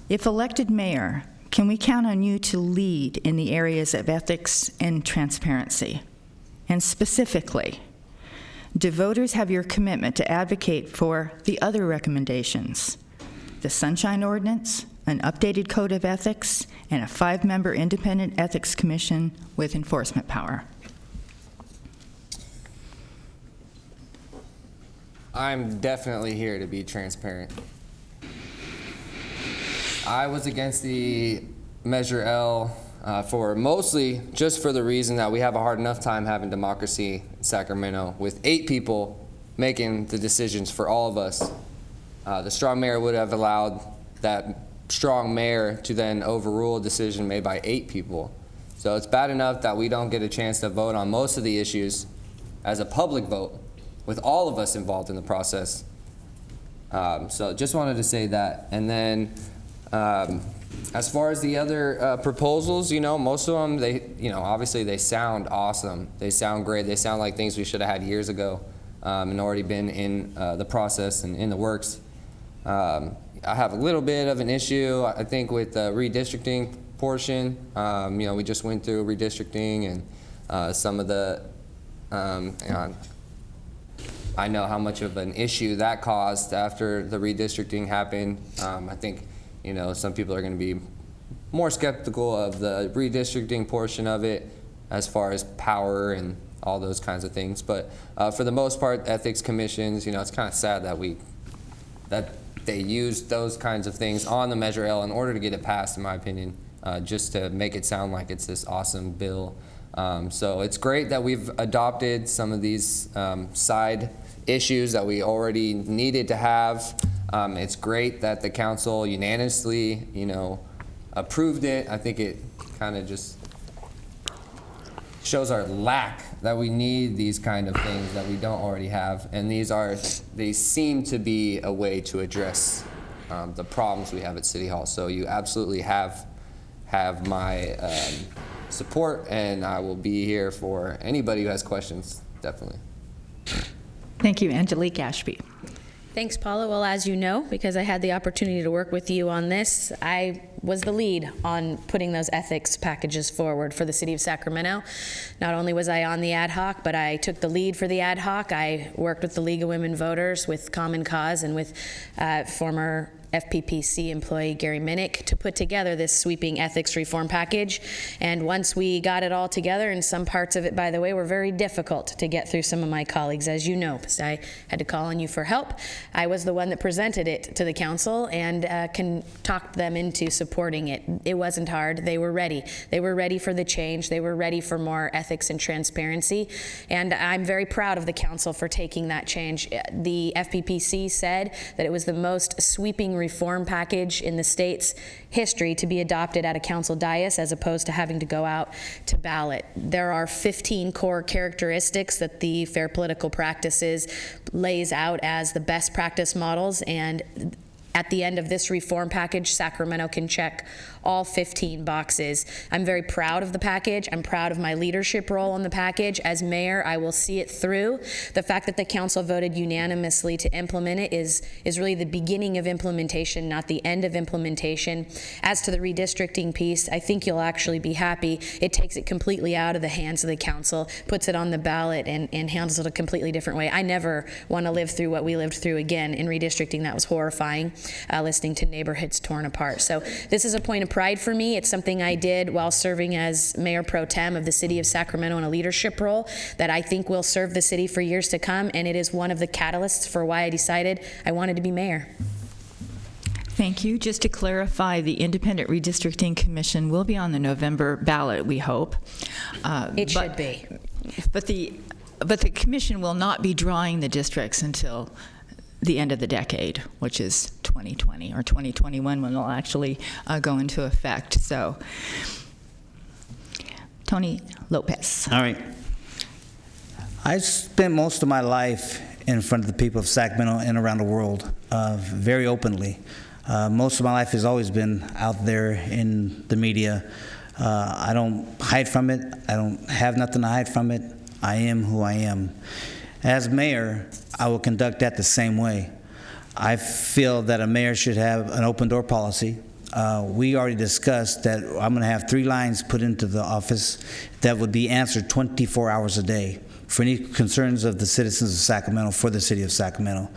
if elected mayor, can we count on you to lead in the areas of ethics and transparency? And specifically, do voters have your commitment to advocate for the other recommendations? The Sunshine Ordinance, an updated code of ethics, and a 5-member independent ethics commission with enforcement power. I'm definitely here to be transparent. I was against the Measure L for mostly just for the reason that we have a hard enough time having democracy in Sacramento with 8 people making the decisions for all of us. The strong mayor would have allowed that strong mayor to then overrule a decision made by 8 people. So it's bad enough that we don't get a chance to vote on most of the issues as a public vote with all of us involved in the process. So just wanted to say that. And then as far as the other proposals, most of them, obviously they sound awesome. They sound great. They sound like things we should have had years ago and already been in the process and in the works. I have a little bit of an issue, I think, with the redistricting portion. We just went through redistricting and some of the, I know how much of an issue that caused after the redistricting happened. I think, some people are going to be more skeptical of the redistricting portion of it as far as power and all those kinds of things. But for the most part, ethics commissions, it's kind of sad that they use those kinds of things on the Measure L in order to get it passed, in my opinion, just to make it sound like it's this awesome bill. So it's great that we've adopted some of these side issues that we already needed to have. It's great that the council unanimously, approved it. I think it kind of just shows our lack that we need these kind of things that we don't already have, and they seem to be a way to address the problems we have at City Hall. So you absolutely have my support, and I will be here for anybody who has questions, definitely. Thank you, Angelique Ashby. Thanks, Paula. Well, as you know, because I had the opportunity to work with you on this, I was the lead on putting those ethics packages forward for the city of Sacramento. Not only was I on the ad hoc, but I took the lead for the ad hoc. I worked with the League of Women Voters, with Common Cause, and with former FPPC employee Gary Minnick to put together this sweeping ethics reform package. And once we got it all together, and some parts of it, by the way, were very difficult to get through some of my colleagues, as you know, because I had to call on you for help. I was the one that presented it to the council and talked them into supporting it. It wasn't hard. They were ready. They were ready for the change. They were ready for more ethics and transparency. And I'm very proud of the council for taking that change. The FPPC said that it was the most sweeping reform package in the state's history to be adopted at a council dais as opposed to having to go out to ballot. There are 15 core characteristics that the Fair Political Practices lays out as the best practice models, and at the end of this reform package, Sacramento can check all 15 boxes. I'm very proud of the package. I'm proud of my leadership role on the package. As mayor, I will see it through. The fact that the council voted unanimously to implement it is really the beginning of implementation, not the end of implementation. As to the redistricting piece, I think you'll actually be happy. It takes it completely out of the hands of the council, puts it on the ballot, and handles it a completely different way. I never want to live through what we lived through again in redistricting. That was horrifying, listening to neighborhoods torn apart. So this is a point of pride for me. It's something I did while serving as Mayor Pro Tem of the City of Sacramento in a leadership role that I think will serve the city for years to come, and it is one of the catalysts for why I decided I wanted to be mayor. Thank you. Just to clarify, the Independent Redistricting Commission will be on the November ballot, we hope. It should be. But the commission will not be drawing the districts until the end of the decade, which is 2020 or 2021 when it'll actually go into effect. So, Tony Lopez. All right. I spent most of my life in front of the people of Sacramento and around the world very openly. Most of my life has always been out there in the media. I don't hide from it. I don't have nothing to hide from it. I am who I am. As mayor, I will conduct that the same way. I feel that a mayor should have an open door policy. We already discussed that I'm going to have 3 lines put into the office that would be answered 24 hours a day for any concerns of the citizens of Sacramento, for the city of Sacramento.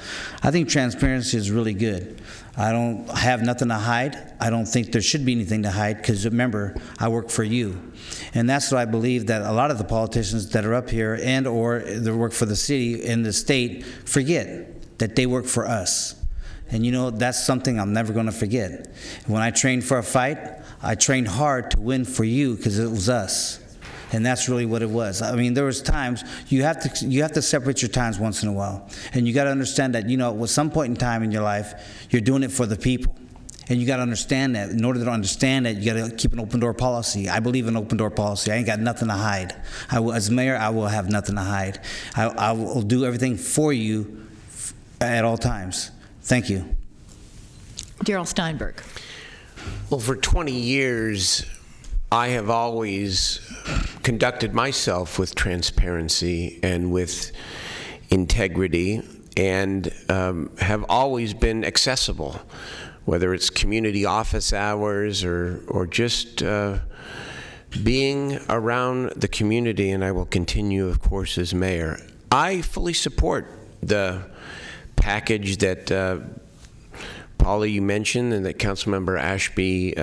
I think transparency is really good. I don't have nothing to hide. I don't think there should be anything to hide, because remember, I work for you. And that's what I believe that a lot of the politicians that are up here and or that work for the city and the state forget that they work for us. And you know, that's something I'm never going to forget. When I trained for a fight, I trained hard to win for you, because it was us. And that's really what it was. I mean, there was times you have to separate your times once in a while, and you got to understand that, you know, at some point in time in your life, you're doing it for the people, and you got to understand that. In order to understand that, you got to keep an open door policy. I believe in open door policy. I ain't got nothing to hide. As mayor, I will have nothing to hide. I will do everything for you at all times. Thank you. Darrell Steinberg. Well, for 20 years, I have always conducted myself with transparency and with integrity, and have always been accessible, whether it's community office hours or just being around the community, and I will continue, of course, as mayor. I fully support the package that Paula, you mentioned, and that Councilmember Ashby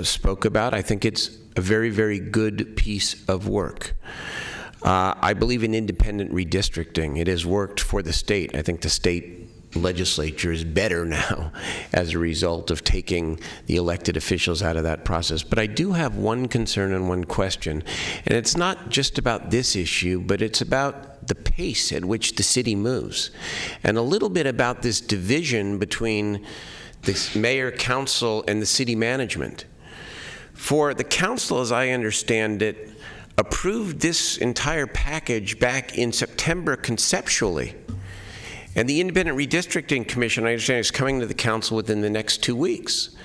spoke about. I think it's a very, very good piece of work. I believe in independent redistricting. It has worked for the state. I think the state legislature is better now as a result of taking the elected officials out of that process. But I do have one concern and one question, and it's not just about this issue, but it's about the pace at which the city moves, and a little bit about this division between the mayor, council, and the city management. For the council, as I understand it, approved this entire package back in September conceptually. And the Independent Redistricting Commission, I understand, is coming to the council within the next 2 weeks.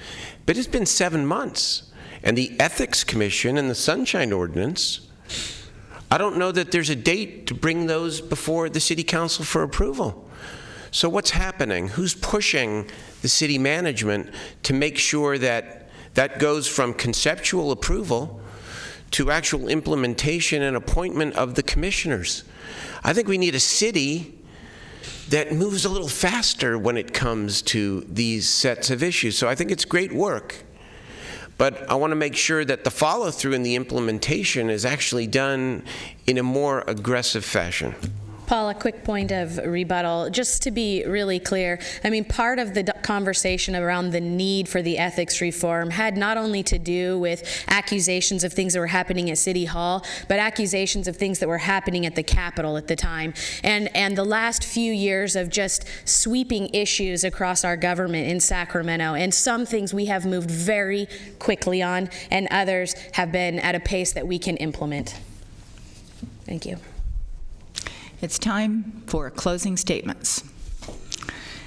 But it's been 7 months. And the Ethics Commission and the Sunshine Ordinance, I don't know that there's a date to bring those before the city council for approval. So what's happening? Who's pushing the city management to make sure that that goes from conceptual approval to actual implementation and appointment of the commissioners? I think we need a city that moves a little faster when it comes to these sets of issues. So I think it's great work, but I want to make sure that the follow-through and the implementation is actually done in a more aggressive fashion. Paula, quick point of rebuttal. Just to be really clear, I mean, part of the conversation around the need for the ethics reform had not only to do with accusations of things that were happening at City Hall, but accusations of things that were happening at the Capitol at the time. And the last few years of just sweeping issues across our government in Sacramento. And some things we have moved very quickly on, and others have been at a pace that we can implement. Thank you. It's time for closing statements.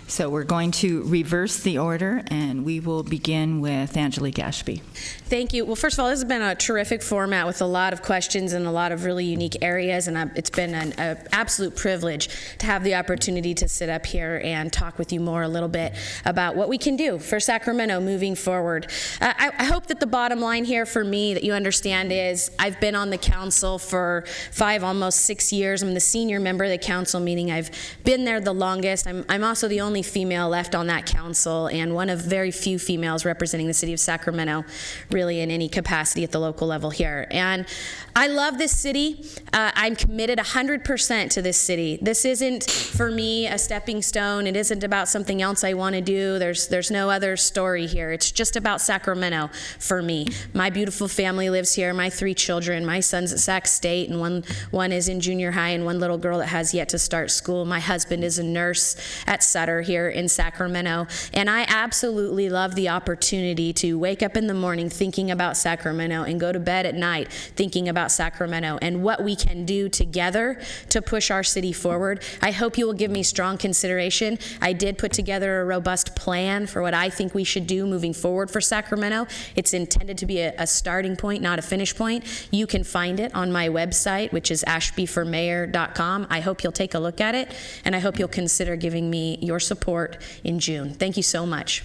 So we're going to reverse the order, and we will begin with Angelique Ashby. Thank you. Well, first of all, this has been a terrific format with a lot of questions and a lot of really unique areas, and it's been an absolute privilege to have the opportunity to sit up here and talk with you more a little bit about what we can do for Sacramento moving forward. I hope that the bottom line here for me that you understand is I've been on the council for 5, almost 6 years. I'm the senior member of the council, meaning I've been there the longest. I'm also the only female left on that council, and one of very few females representing the city of Sacramento really in any capacity at the local level here. And I love this city. I'm committed 100% to this city. This isn't for me a stepping stone. It isn't about something else I want to do. There's no other story here. It's just about Sacramento for me. My beautiful family lives here, my 3 children. My son's at Sac State, and one is in junior high, and one little girl that has yet to start school. My husband is a nurse at Sutter. here in Sacramento. And I absolutely love the opportunity to wake up in the morning thinking about Sacramento and go to bed at night thinking about Sacramento and what we can do together to push our city forward. I hope you will give me strong consideration. I did put together a robust plan for what I think we should do moving forward for Sacramento. It's intended to be a starting point, not a finish point. You can find it on my website, which is ashbyformayor.com. I hope you'll take a look at it, and I hope you'll consider giving me your support in June. Thank you so much.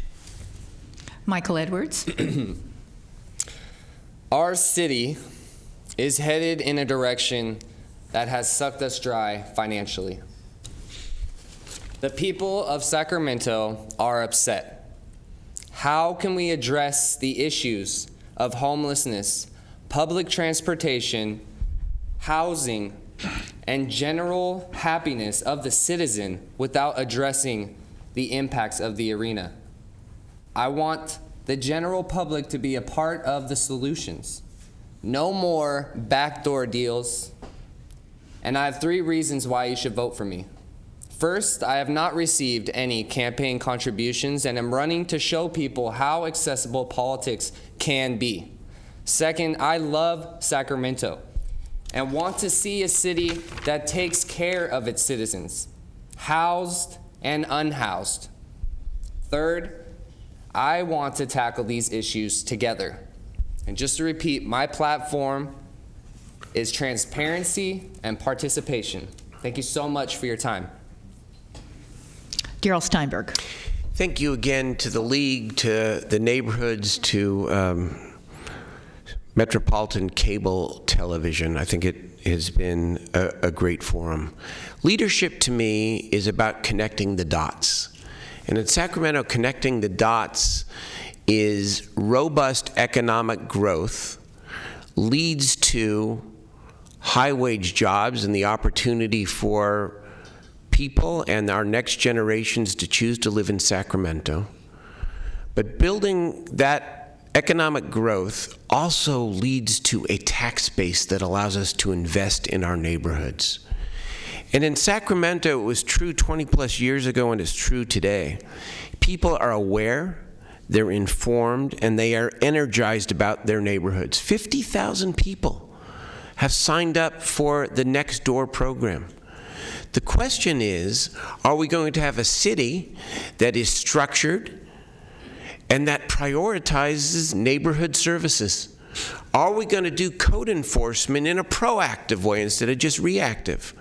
Michael Edwards. Our city is headed in a direction that has sucked us dry financially. The people of Sacramento are upset. How can we address the issues of homelessness, public transportation, housing, and general happiness of the citizen without addressing the impacts of the arena? I want the general public to be a part of the solutions. No more backdoor deals. And I have 3 reasons why you should vote for me. First, I have not received any campaign contributions and am running to show people how accessible politics can be. Second, I love Sacramento and want to see a city that takes care of its citizens, housed and unhoused. Third, I want to tackle these issues together. And just to repeat, my platform is transparency and participation. Thank you so much for your time. Darrell Steinberg. Thank you again to the League, to the neighborhoods, to Metropolitan Cable Television. I think it has been a great forum. Leadership to me is about connecting the dots. And in Sacramento, connecting the dots is robust economic growth leads to high-wage jobs and the opportunity for people and our next generations to choose to live in Sacramento. But building that economic growth also leads to a tax base that allows us to invest in our neighborhoods. And in Sacramento, it was true 20 plus years ago and it's true today. People are aware, they're informed, and they are energized about their neighborhoods. 50,000 people have signed up for the Next Door program. The question is, are we going to have a city that is structured and that prioritizes neighborhood services? Are we going to do code enforcement in a proactive way instead of just reactive?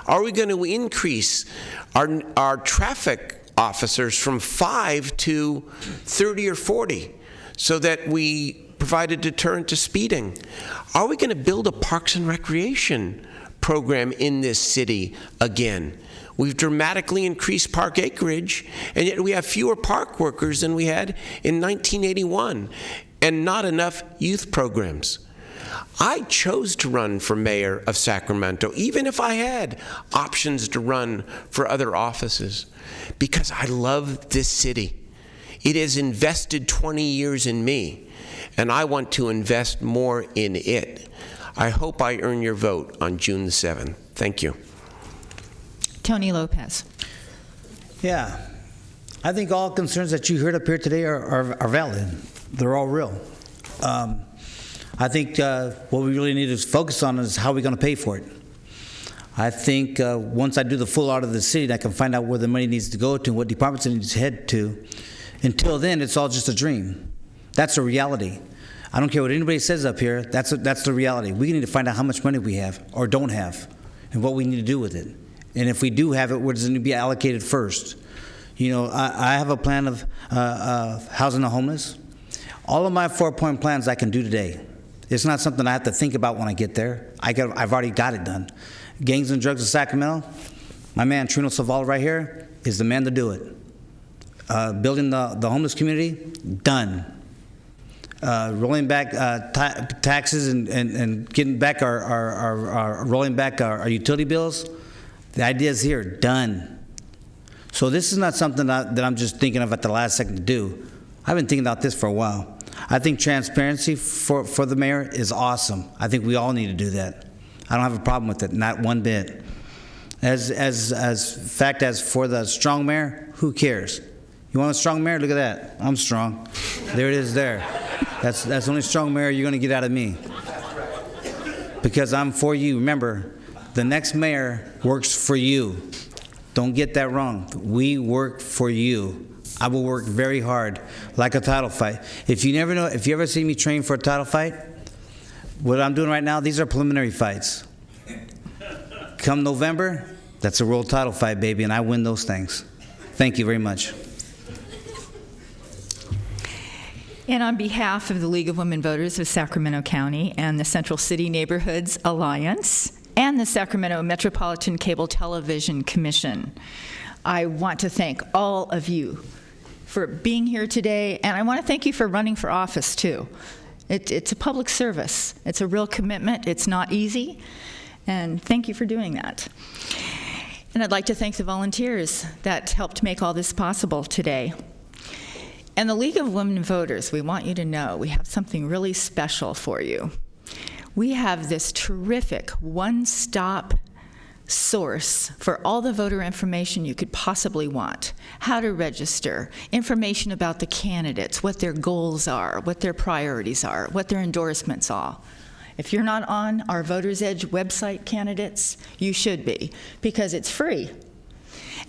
Are we going to increase our traffic officers from 5 to 30 or 40 so that we provide a deterrent to speeding? Are we going to build a parks and recreation program in this city again? We've dramatically increased park acreage, and yet we have fewer park workers than we had in 1981, and not enough youth programs. I chose to run for mayor of Sacramento, even if I had options to run for other offices, because I love this city. It has invested 20 years in me, and I want to invest more in it. I hope I earn your vote on June the 7th. Thank you. Tony Lopez. Yeah, I think all concerns that you heard up here today are valid. They're all real. I think what we really need to focus on is how we're going to pay for it. I think once I do the full audit of the city, I can find out where the money needs to go to and what departments it needs to head to. Until then, it's all just a dream. That's a reality. I don't care what anybody says up here, that's the reality. We need to find out how much money we have or don't have and what we need to do with it. And if we do have it, where does it need to be allocated first? You know, I have a plan of housing the homeless. All of my 4-point plans I can do today. It's not something I have to think about when I get there. I've already got it done. Gangs and drugs in Sacramento, my man Trino Saval right here is the man to do it. Building the homeless community, done. Rolling back taxes and getting back our rolling back our utility bills, the idea is here, done. So this is not something that I'm just thinking of at the last second to do. I've been thinking about this for a while. I think transparency for the mayor is awesome. I think we all need to do that. I don't have a problem with it, not one bit. As for the strong mayor, Who cares? You want a strong mayor? Look at that. I'm strong. There it is there. That's the only strong mayor you're going to get out of me. Because I'm for you. Remember, the next mayor works for you. Don't get that wrong. We work for you. I will work very hard, like a title fight. If you ever see me train for a title fight, what I'm doing right now, these are preliminary fights. Come November, that's a world title fight, baby, and I win those things. Thank you very much. And on behalf of the League of Women Voters of Sacramento County and the Central City Neighborhoods Alliance and the Sacramento Metropolitan Cable Television Commission, I want to thank all of you for being here today, and I want to thank you for running for office, too. It's a public service. It's a real commitment. It's not easy, and thank you for doing that. And I'd like to thank the volunteers that helped make all this possible today. And the League of Women Voters, we want you to know we have something really special for you. We have this terrific one-stop source for all the voter information you could possibly want. How to register, information about the candidates, what their goals are, what their priorities are, what their endorsements are. If you're not on our Voters Edge website, candidates, you should be, because it's free.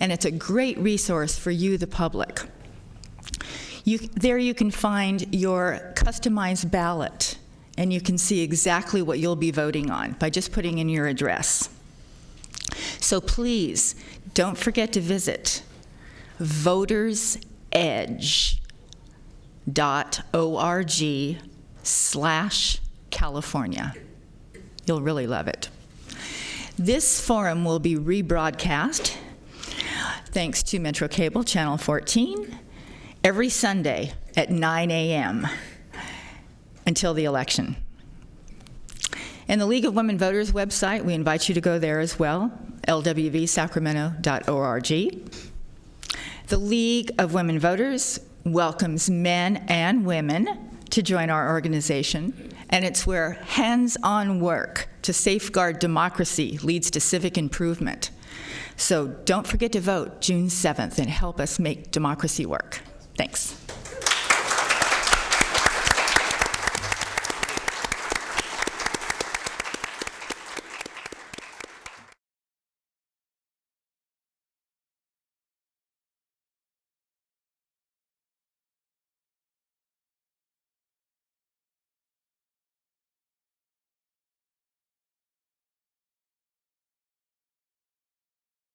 And it's a great resource for you, the public. There you can find your customized ballot, and you can see exactly what you'll be voting on by just putting in your address. So please, don't forget to visit votersedge.org/California. You'll really love it. This forum will be rebroadcast, thanks to Metro Cable Channel 14, every Sunday at 9 a.m. until the election. And the League of Women Voters website, we invite you to go there as well, lwvsacramento.org. The League of Women Voters welcomes men and women to join our organization, and it's where hands-on work to safeguard democracy leads to civic improvement. So don't forget to vote June 7th and help us make democracy work. Thanks.